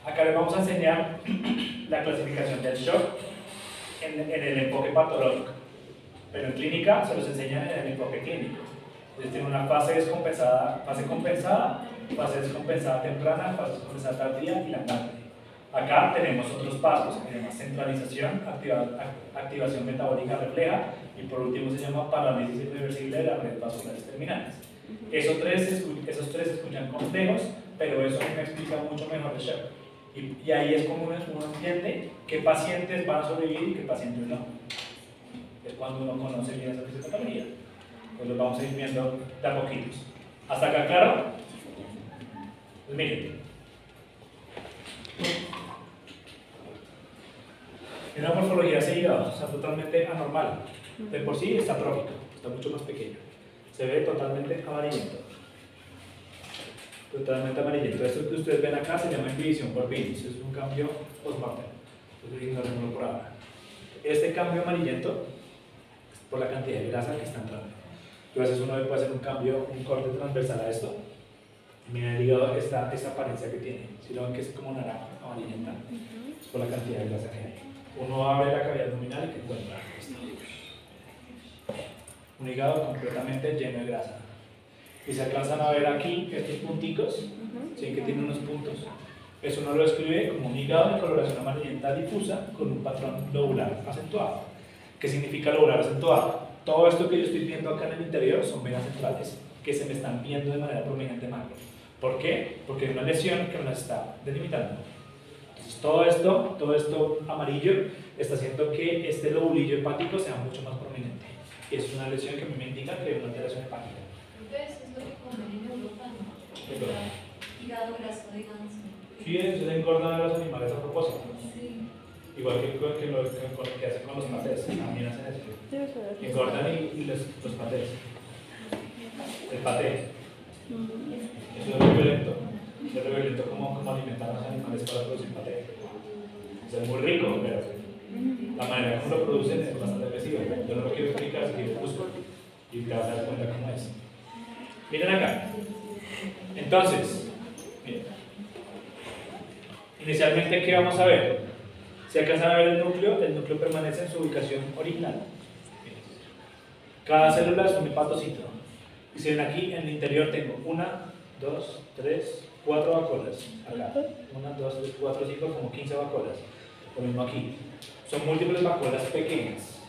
acá les vamos a enseñar la clasificación del shock en el enfoque patológico, pero en clínica se los enseñan en el enfoque clínico. Entonces tiene una fase descompensada, fase descompensada temprana, fase descompensada tardía y la tarde. Acá tenemos otros pasos, que se llama centralización, activación metabólica refleja y por último se llama parálisis irreversible de las redes vasculares terminales. Esos tres se escuchan complejos, pero eso me explica mucho mejor el shock. Y ahí es como uno entiende qué pacientes van a sobrevivir y qué pacientes no. Es cuando uno conoce bien esa fisiopatología. Pues los vamos a ir viendo de a poquitos. ¿Hasta acá claro? Pues miren. Una morfología de hígado, está totalmente anormal. De por sí está atrófico, está mucho más pequeño. Se ve totalmente amarillento. Totalmente amarillento. Esto que ustedes ven acá se llama división por virus. Es un cambio post-mortem. Entonces ignorémoslo por ahora. Este cambio amarillento es por la cantidad de grasa que está entrando. Entonces uno puede hacer un cambio, un corte transversal a esto. Miren el hígado, esta apariencia que tiene. Si lo ven que es como naranja, amarillenta, es por la cantidad de grasa que hay. Uno abre la cavidad abdominal y que encuentra esto. Un hígado completamente lleno de grasa. Y se alcanzan a ver aquí estos punticos, ¿sí? Que tienen unos puntos. Eso uno lo describe como un hígado de coloración amarillenta difusa con un patrón lobular acentuado. ¿Qué significa lobular acentuado? Todo esto que yo estoy viendo acá en el interior son venas centrales que se me están viendo de manera prominente macro. ¿Por qué? Porque hay una lesión que me las está delimitando. Entonces todo esto amarillo está haciendo que este lobulillo hepático sea mucho más prominente. Y es una lesión que me indica que hay una alteración hepática. Entonces es lo que comen en Europa, ¿no? Hígado graso, digamos. Sí, eso se engordan a los animales a propósito. Sí. Igual que lo que hacen con los patés, también hacen eso. Engordan y los patés. El paté. Eso es muy violento. Es muy violento como alimentar a los animales para producir paté. Es muy rico, pero la manera como lo producen es bastante agresiva. Yo no lo quiero explicar, si quiero busco y te vas a dar cuenta cómo es. Miren acá. Entonces, miren. Inicialmente, ¿qué vamos a ver? Si alcanzan a ver el núcleo permanece en su ubicación original. Cada célula es un hepatocito. Y si ven aquí, en el interior tengo 1, 2, 3, 4 vacuolas. Acá, 1, 2, 3, 4, 5, como 15 vacuolas. Lo mismo aquí. Son múltiples vacuolas pequeñas.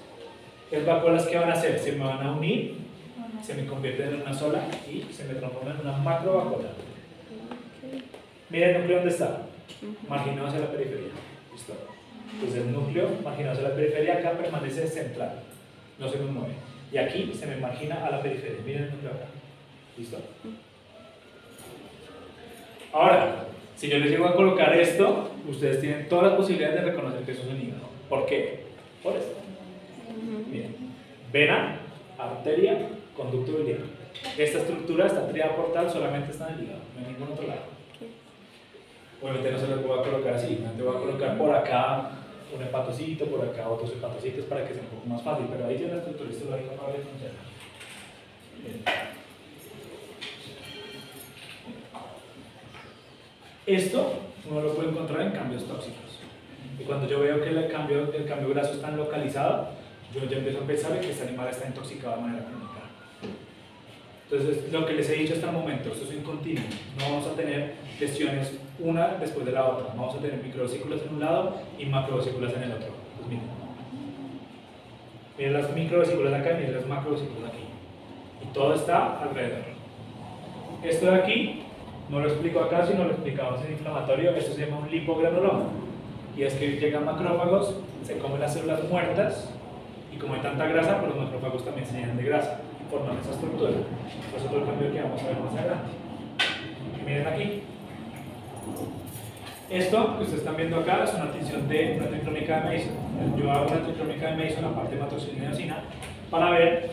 ¿Qué vacuolas que van a hacer? Se me van a unir, se me convierten en una sola y se me transforman en una macro vacuola. Miren el núcleo dónde está. Marginado hacia la periferia. ¿Listo? Entonces el núcleo marginado hacia la periferia acá permanece central. No se me mueve. Y aquí se me margina a la periferia. Miren el núcleo acá. ¿Listo? Ahora, si yo les llego a colocar esto, ustedes tienen todas las posibilidades de reconocer que eso es un hígado. ¿Por qué? Por esto. Miren. Vena, arteria, conducto biliar. Esta estructura, esta tríada portal, solamente está en el hígado, no en ningún otro lado. Obviamente no se los voy a colocar así, te voy a colocar por acá un hepatocito, por acá otros hepatocitos para que sea un poco más fácil, pero ahí tiene la estructura histológica para que funcione. Esto uno lo puede encontrar en cambios tóxicos. Y cuando yo veo que el cambio graso está localizado, yo ya empiezo a pensar que este animal está intoxicado de manera crónica. Entonces, lo que les he dicho hasta el momento, esto es un continuo. No vamos a tener lesiones una después de la otra. Vamos a tener microvesículas en un lado y macrovesículas en el otro. Pues miren las microvesículas acá y miren las macrovesículas aquí. Y todo está alrededor. Esto de aquí, no lo explico acá, sino lo explicamos en inflamatorio. Esto se llama un lipogranuloma. y es que llegan macrófagos, se comen las células muertas y como hay tanta grasa, pues los macrófagos también se llenan de grasa y forman esa estructura. Por eso todo el cambio que vamos a ver más adelante. Y miren aquí. Esto que ustedes están viendo acá es una tinción de una triclómica de Mason. Yo hago una triclómica de Mason, aparte de matricina y eosina, para ver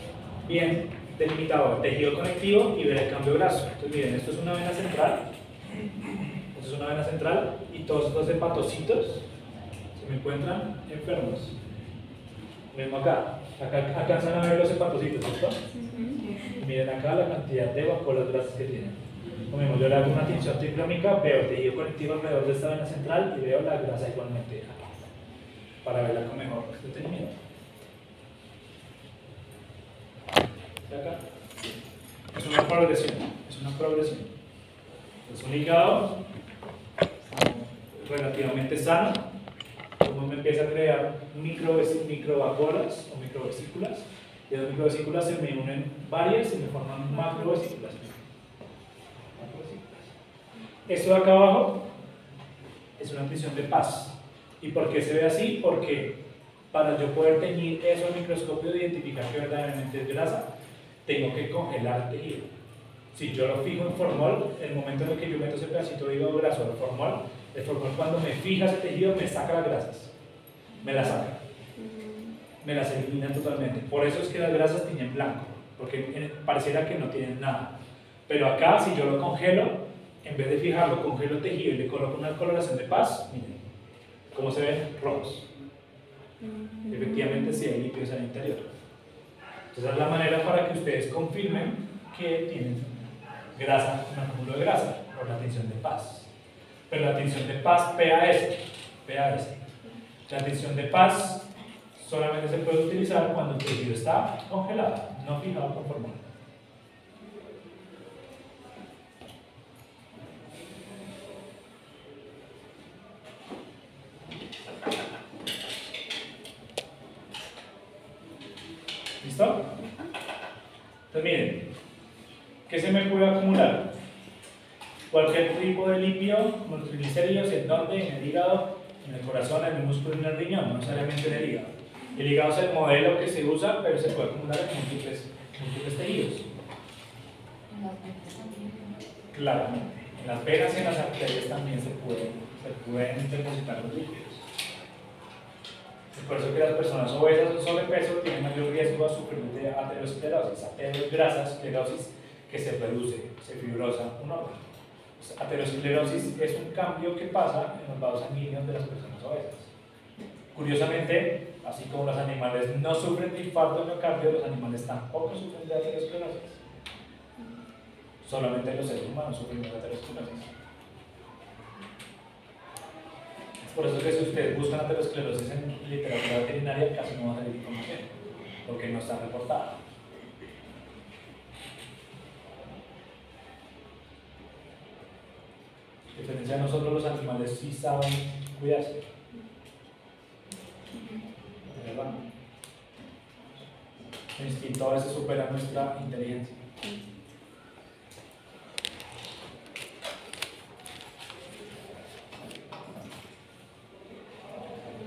bien delimitado el tejido conectivo y ver el cambio graso. Entonces miren, esto es una vena central. Esto es una vena central y todos estos hepatocitos se me encuentran enfermos. Mismo acá. Acá alcanzan a ver los hepatocitos, ¿cierto? Miren acá la cantidad de vacuolas grasas que tienen. Como mismo, yo le hago una tinción triclómica, veo el tejido conectivo alrededor de esta vena central y veo la grasa igualmente acá, para verla con mejor detenimiento. ¿De acá? Es una progresión, es una progresión. Es un hígado relativamente sano, como me empieza a crear microvacuolas o microvesículas, y las microvesículas se me unen varias y me forman macrovesículas. Esto de acá abajo es una tinción de paz. ¿Y por qué se ve así? Porque para yo poder teñir eso al microscopio e identificar que verdaderamente es grasa, tengo que congelar el tejido. Si yo lo fijo en formol, el momento en el que yo meto ese pedacito de hígado graso al formol, el formol cuando me fija ese tejido me saca las grasas, me las saca, me las elimina totalmente. Por eso es que las grasas tienen blanco, porque pareciera que no tienen nada. Pero acá, si yo lo congelo, en vez de fijarlo, congelo el tejido y le coloco una coloración de paz, miren, ¿cómo se ven? Rojos. Efectivamente, sí hay lípidos en el interior. Entonces, es la manera para que ustedes confirmen que tienen grasa, un acúmulo de grasa, por la tinción de paz. Pero la tinción de paz PAS. La tinción de paz solamente se puede utilizar cuando el tejido está congelado, no fijado con formol. ¿Listo? Entonces miren, ¿qué se me puede acumular? Cualquier tipo de lípido, como los triglicéridos, ¿en dónde? En el hígado, en el corazón, en el músculo y en el riñón, no necesariamente en el hígado. El hígado es el modelo que se usa, pero se puede acumular en múltiples tejidos. En las venas también. Claramente. En las venas y en las arterias también se pueden depositar los lípidos. Es por eso que las personas obesas o sobrepeso tienen mayor riesgo a sufrir de aterosclerosis. Aterosclerosis que se reduce, se fibrosa un órgano. Aterosclerosis es un cambio que pasa en los vasos sanguíneos de las personas obesas. Curiosamente, así como los animales no sufren de infarto de miocardio, los animales tampoco sufren de aterosclerosis. Solamente los seres humanos sufren de aterosclerosis. Por eso que si ustedes buscan aterosclerosis en literatura veterinaria, casi no va a salir información, porque no está reportada. A diferencia de nosotros, los animales sí saben cuidarse. ¿Verdad? El instinto a veces supera nuestra inteligencia.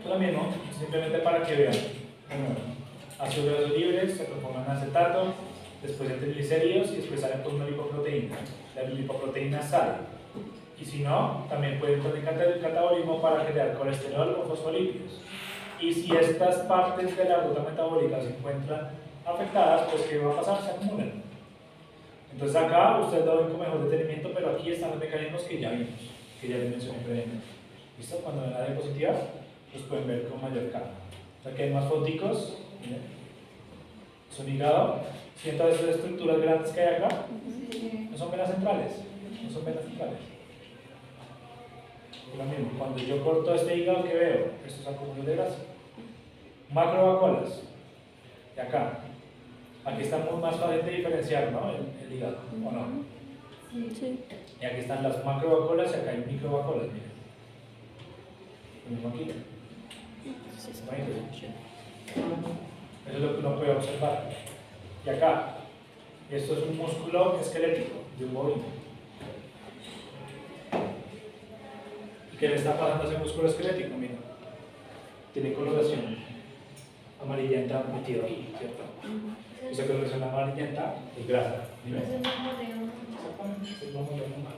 Lo mismo, simplemente para que vean. Ácidos grasos libres se transforman en acetato, después en triglicéridos y después salen por una lipoproteína. La lipoproteína sale. Y si no, también puede entrar en el catabolismo para crear colesterol o fosfolípidos. Y si estas partes de la ruta metabólica se encuentran afectadas, pues ¿qué va a pasar? Se acumulan. Entonces acá ustedes lo ven con mejor detenimiento, pero aquí están los mecanismos que ya vimos, que ya les mencioné previamente. ¿Listo? Cuando ven la diapositiva, los pueden ver con mayor calma. Aquí hay más foticos, miren. Es un hígado. ¿Sienten esas estructuras grandes que hay acá? No son venas centrales. No son venas centrales. Es lo mismo. Cuando yo corto este hígado, ¿qué veo? Estos acúmulos de grasa. Macrovacuolas. Y acá. Aquí está muy más fácil de diferenciar, ¿no? El hígado, ¿o no? Sí. Y aquí están las macrovacuolas y acá hay microvacuolas, miren. Lo mismo aquí. Eso es lo que uno puede observar. Y acá, esto es un músculo esquelético de un bovino. ¿Qué le está pasando a ese músculo esquelético? Mira, tiene coloración amarillenta metida aquí, ¿cierto? Esa coloración amarillenta es grasa. Dime. Exactamente, es el marmoleo normal.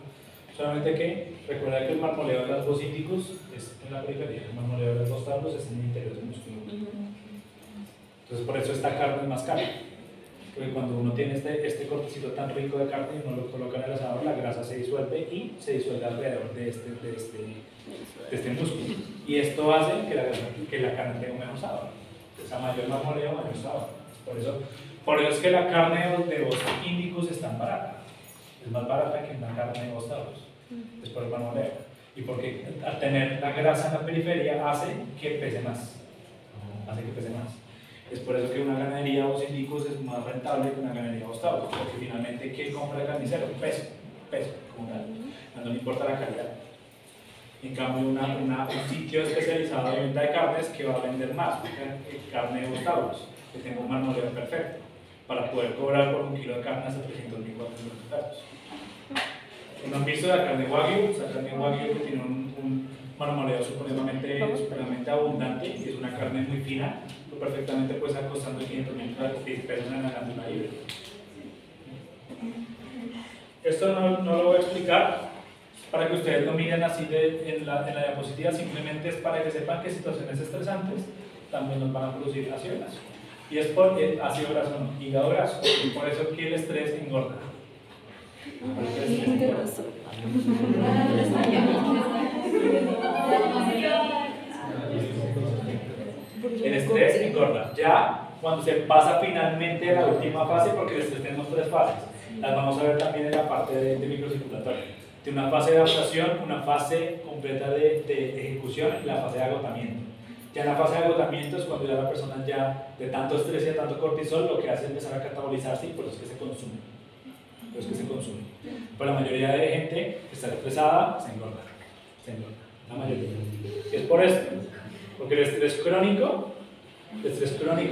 Solamente que recuerda que el marmoleo de los dos índigos es en la periferia, el marmoleo de los dos tablos es en el interior del músculo. Entonces por eso esta carne es más cara. Porque cuando uno tiene este cortecito tan rico de carne y uno lo coloca en el asador, la grasa se disuelve y se disuelve alrededor de este músculo. Y esto hace que la carne tenga un mejor sabor. Entonces a mayor marmoleo, mayor sabor. Por eso es que la carne de los índicos es tan barata. Es más barata que una carne de tablos. Es por el marmoleo. Y porque al tener la grasa en la periferia hace que pese más. Es por eso que una ganadería de indicos es más rentable que una ganadería de tablos. Porque finalmente, ¿qué compra el carnicero? Peso, como tal. No le importa la calidad. En cambio, un sitio especializado en venta de carnes que va a vender más carne de tablos, que tenga un marmoleo perfecto, para poder cobrar por un kilo de carne hasta 300.000, 400.000 pesos. ¿No han visto la carne Wagyu? La carne Wagyu que tiene un marmoleo supremamente abundante y es una carne muy fina, que perfectamente puede estar costando 500.000 pesos en la ganadería libre. Esto no lo voy a explicar para que ustedes lo miren así en la diapositiva, simplemente es para que sepan que situaciones estresantes también nos van a producir ácido graso. Y es por el ácido graso, no, hígado graso, y por eso que el estrés engorda. El estrés engorda. Ya cuando se pasa finalmente a la última fase, porque el estrés tenemos 3 fases, las vamos a ver también en la parte de microcirculatoria. Tiene una fase de adaptación, una fase completa de ejecución y la fase de agotamiento. Ya en la fase de agotamiento es cuando ya la persona ya de tanto estrés y de tanto cortisol lo que hace es empezar a catabolizarse y por eso es que se consume. Pero la mayoría de gente que está estresada se engorda. La mayoría. Y es por esto. Porque el estrés crónico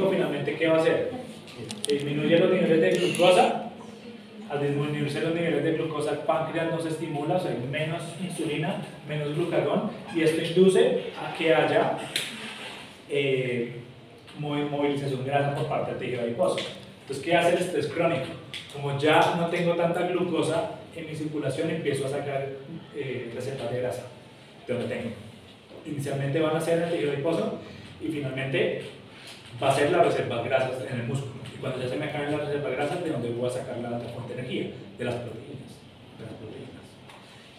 finalmente ¿qué va a hacer? Disminuye los niveles de glucosa. Al disminuirse los niveles de glucosa, el páncreas no se estimula, o sea, hay menos insulina, menos glucagón, y esto induce a que haya movilización grasa por parte del tejido adiposo. Entonces, ¿qué hace el estrés crónico? Como ya no tengo tanta glucosa en mi circulación, empiezo a sacar reservas de grasa de donde tengo. Inicialmente van a ser en el tejido adiposo y finalmente va a ser las reservas grasas en el músculo. Y cuando ya se me acaben las reservas grasas, ¿de dónde voy a sacar la otra fuente de energía? De las proteínas.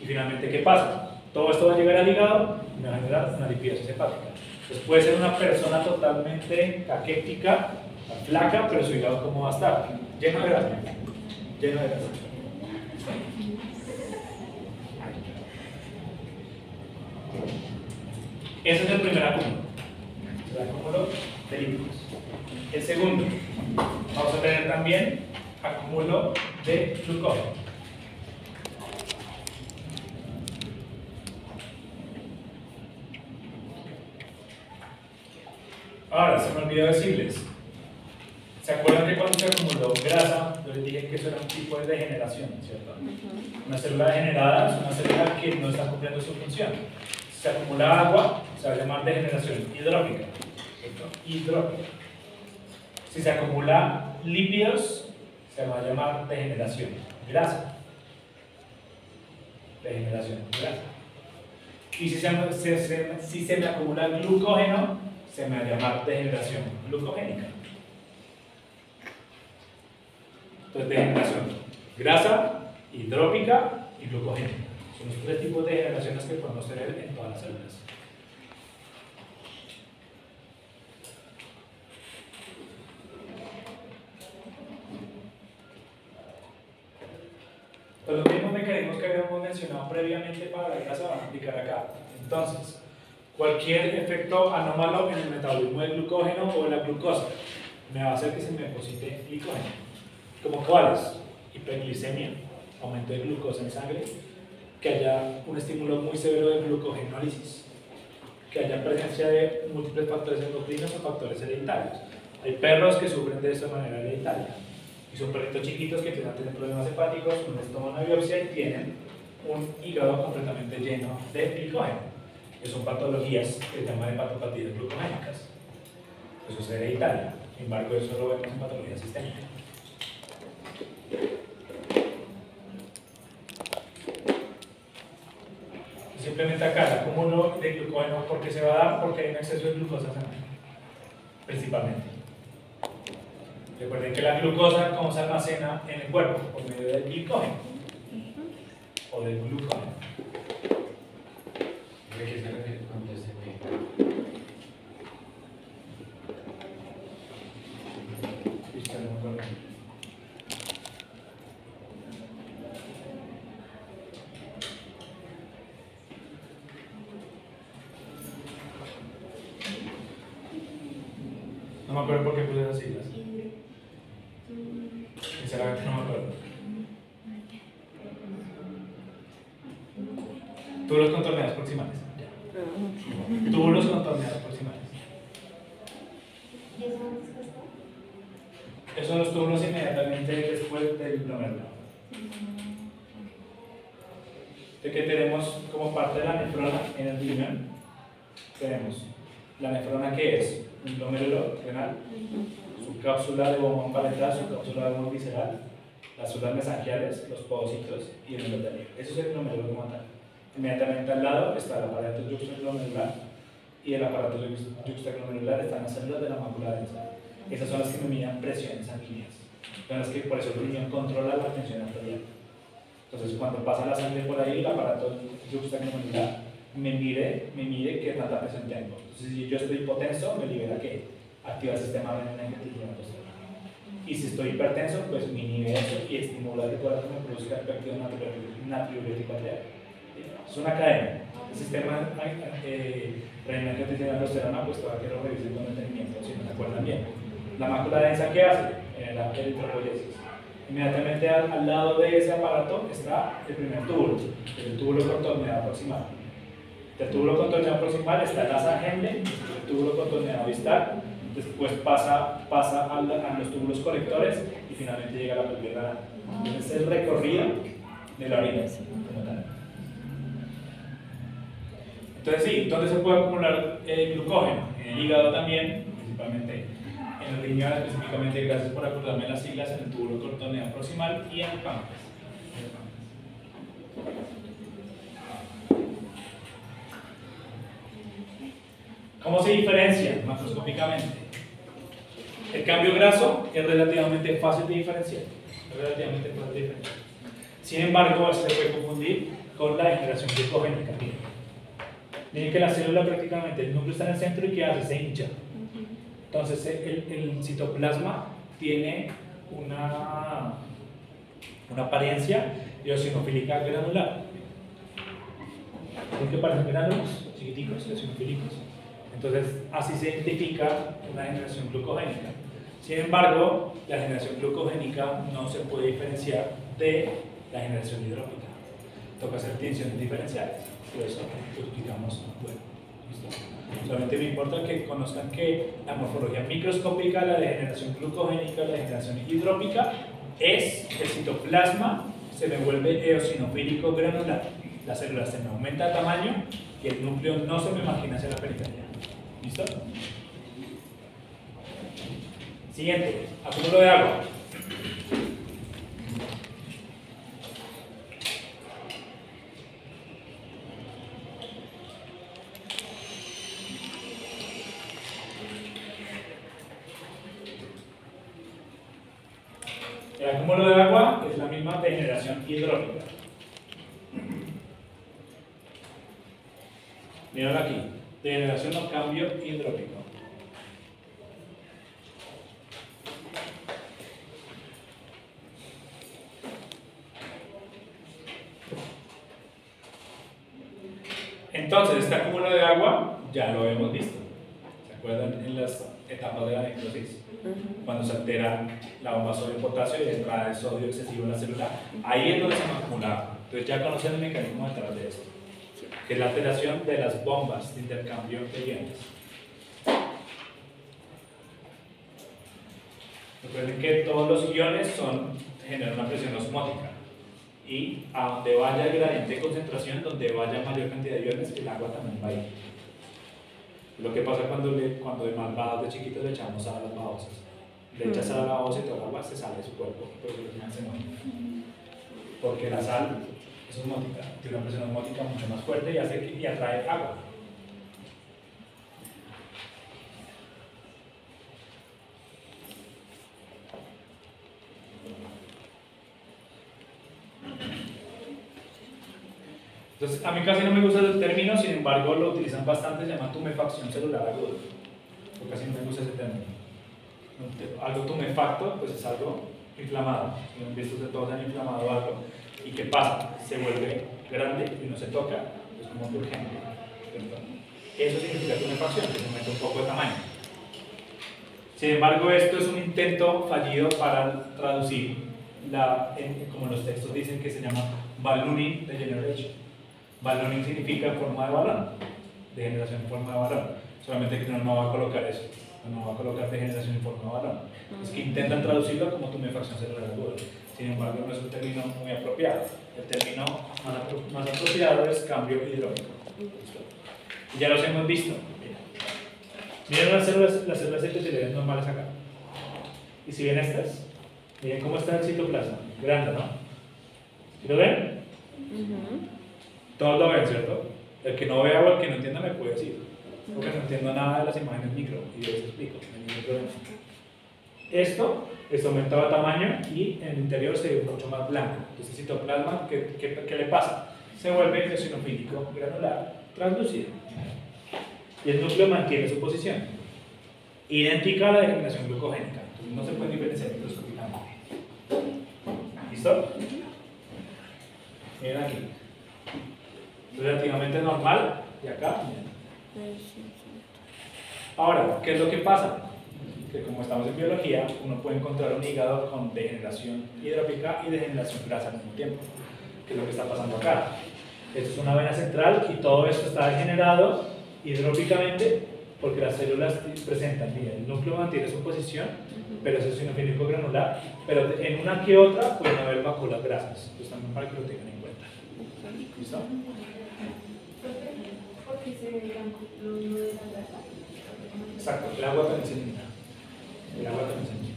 Y finalmente, ¿qué pasa? Todo esto va a llegar al hígado y me va a generar una lipidosis hepática. Entonces puede ser una persona totalmente caquética, flaca, pero su hígado ¿cómo va a estar? Lleno de grasa. Ese es el primer acúmulo. El acúmulo de lípidos. El segundo, vamos a tener también acúmulo de glucógeno. Ahora, se me olvidó decirles, ¿se acuerdan que cuando se acumuló grasa, yo les dije que eso era un tipo de degeneración, ¿cierto? Una célula degenerada es una célula que no está cumpliendo su función. Si se acumula agua, se va a llamar degeneración hidrópica, ¿cierto? Hidrópica. Si se acumula lípidos, se va a llamar degeneración grasa. Y si se me acumula glucógeno, se me va a llamar degeneración glucogénica. Entonces, degeneración grasa, hidrópica y glucogénica. Son los 3 tipos de degeneraciones que podemos tener en todas las células. Pues los mismos mecanismos que habíamos mencionado previamente para la grasa van a aplicar acá. Entonces, cualquier efecto anómalo en el metabolismo del glucógeno o de la glucosa me va a hacer que se me deposite glicógeno. ¿Como cuáles? Hiperglicemia, aumento de glucosa en sangre, que haya un estímulo muy severo de glucogenólisis, que haya presencia de múltiples factores endocrinos o factores hereditarios. Hay perros que sufren de esta manera hereditaria. Y son perritos chiquitos que tienen problemas hepáticos, les toman una biopsia y tienen un hígado completamente lleno de glicógeno. que son patologías que se llaman hepatopatías glucogénicas. Eso es hereditario, sin embargo, eso lo vemos en patología sistémica. Simplemente acá el acúmulo de glucógeno, ¿por qué se va a dar? Porque hay un exceso de glucosa sanguínea, principalmente. Recuerden que la glucosa, ¿cómo se almacena en el cuerpo? Por medio del glicógeno o del glucógeno. ¿De qué se refiere cuando se me... Listo, no me acuerdo. No me acuerdo por qué puse esas siglas. Sinceramente no me acuerdo. Túbulos contorneados proximales. Túbulos contorneados proximales. ¿Y eso dónde está? Esos son los túbulos inmediatamente después del glomérulo. De que tenemos como parte de la nefrona en el riñón, tenemos la nefrona, que es un glomérulo renal, su cápsula de bombón parental, su cápsula de bombón visceral, las células mesangiales, los podocitos y el endotelio. Eso es el glomérulo como tal. Inmediatamente al lado está el aparato yuxtaglomerular, y el aparato yuxtaglomerular están las células de la mácula densa. Esas son las que me miden presiones sanguíneas. Son las que, por eso el riñón controla la tensión arterial. Entonces, cuando pasa la sangre por ahí, el aparato yuxtaglomerular me mide qué tanta presión tengo. Entonces, si yo estoy hipotenso, me libera que activa el sistema renina-angiotensina. Y si estoy hipertenso, pues me inhibe eso y estimula que por eso me produzca el péptido natriurético arterial. Es una cadena. El sistema renina-angiotensina-aldosterona, pues todavía que lo revisen con detenimiento, si no se acuerdan bien. La mácula densa, ¿qué hace? La eritropoyesis. Inmediatamente al lado de ese aparato está el primer túbulo, el túbulo contorneado proximal. Del túbulo contorneado proximal está el asa Henle, el túbulo contorneado distal, después pasa a los túbulos colectores y finalmente llega a la pelvis renal. Entonces es el recorrido de la orina como tal. Entonces sí, ¿dónde se puede acumular glucógeno? En el hígado también, principalmente en el riñón, específicamente, gracias por acordarme las siglas, en el túbulo contorneado proximal y en el páncreas. ¿Cómo se diferencia macroscópicamente? El cambio graso es relativamente fácil de diferenciar. Sin embargo, se puede confundir con la degeneración glucogénica. Miren que la célula prácticamente, el núcleo está en el centro y ¿qué hace? Se hincha. Entonces el citoplasma tiene una apariencia eosinofílica granular. ¿Ven que parecen gránulos chiquiticos, eosinofílicos? Entonces así se identifica una generación glucogénica. Sin embargo, la generación glucogénica no se puede diferenciar de la generación hidrópica. Toca hacer tensiones diferenciales. Por eso lo explicamos. Bueno, ¿listo? Solamente me importa que conozcan que la morfología microscópica, la degeneración glucogénica, la degeneración hidrópica, es el citoplasma se me vuelve eosinofílico granular. Las células se me aumenta de tamaño y el núcleo no se me margina hacia la periferia. ¿Listo? Siguiente, acúmulo de agua. El acúmulo de agua es la misma degeneración hidrópica. Miren aquí, degeneración o cambio hidrópico. Entonces, este acúmulo de agua ya lo hemos visto. ¿Se acuerdan en las etapas de la necrosis? Cuando se altera la bomba sodio-potasio y la entrada de sodio excesivo en la célula, ahí es donde se acumula. Entonces ya conocen el mecanismo detrás de esto, que es la alteración de las bombas de intercambio de iones. Recuerden que todos los iones generan una presión osmótica y a donde vaya el gradiente de concentración, donde vaya mayor cantidad de iones, el agua también va a ir. Lo que pasa cuando de malvadas de chiquitos le echamos sal a las babosas. Le echas sal a la babosa y todo el agua se sale de su cuerpo, pero al final se muere. Porque la sal es osmótica, tiene una presión osmótica mucho más fuerte y atrae agua. Entonces, a mí casi no me gusta el término, sin embargo lo utilizan bastante, se llama tumefacción celular aguda. Porque casi no me gusta ese término. Algo tumefacto, pues es algo inflamado. Si han visto que todos han inflamado algo. ¿Y qué pasa? Se vuelve grande y no se toca, es como urgente. Eso significa tumefacción, que se aumenta un poco de tamaño. Sin embargo, esto es un intento fallido para traducir, como los textos dicen, que se llama ballooning degeneration. Ballooning significa forma de balón, degeneración en forma de balón. Solamente que no va a colocar eso, no va a colocar degeneración en forma de balón. Es que intentan traducirlo como tumefacción celular aguda. Sin embargo, no es un término muy apropiado. El término más apropiado es cambio hidrópico. Y ya los hemos visto. Miren las células epiteliales normales acá. Y si ven estas, miren cómo está el citoplasma. Grande, ¿no? ¿Sí lo ven? Todos lo ven, ¿cierto? El que no vea o el que no entienda me puede decir. Porque no entiendo nada de las imágenes micro. Y yo les explico. No hay ningún problema. Esto aumentaba tamaño y en el interior se ve mucho más blanco. Entonces, el citoplasma, ¿qué le pasa? Se vuelve eosinofílico granular translúcido. Y el núcleo mantiene su posición, idéntica a la degeneración glucogénica. Entonces, no se puede diferenciar microscópicamente. ¿Listo? Miren aquí. Relativamente normal. Y acá, miren. Ahora, ¿qué es lo que pasa? Que como estamos en biología, uno puede encontrar un hígado con degeneración hidrópica y degeneración grasa al mismo tiempo, que es lo que está pasando acá. Esto es una vena central y todo esto está degenerado hidrópicamente porque las células presentan, miren, el núcleo mantiene su posición, pero es eosinofílico granular, pero en una que otra pueden haber vacuolas grasas, entonces también para que lo tengan en cuenta. ¿Listo? Porque se ve blanco, no de la grasa. Exacto, el agua también se elimina. El agua también se elimina.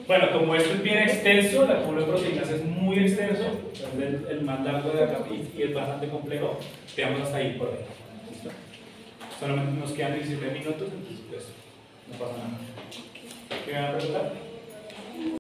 Bueno, como esto es bien extenso, la cúpula de proteínas es muy extenso, es el más largo de acá y es bastante complejo, quedamos hasta ahí por hoy. ¿Listo? Solamente nos quedan 17 minutos, entonces pues no pasa nada. ¿Qué me van a preguntar?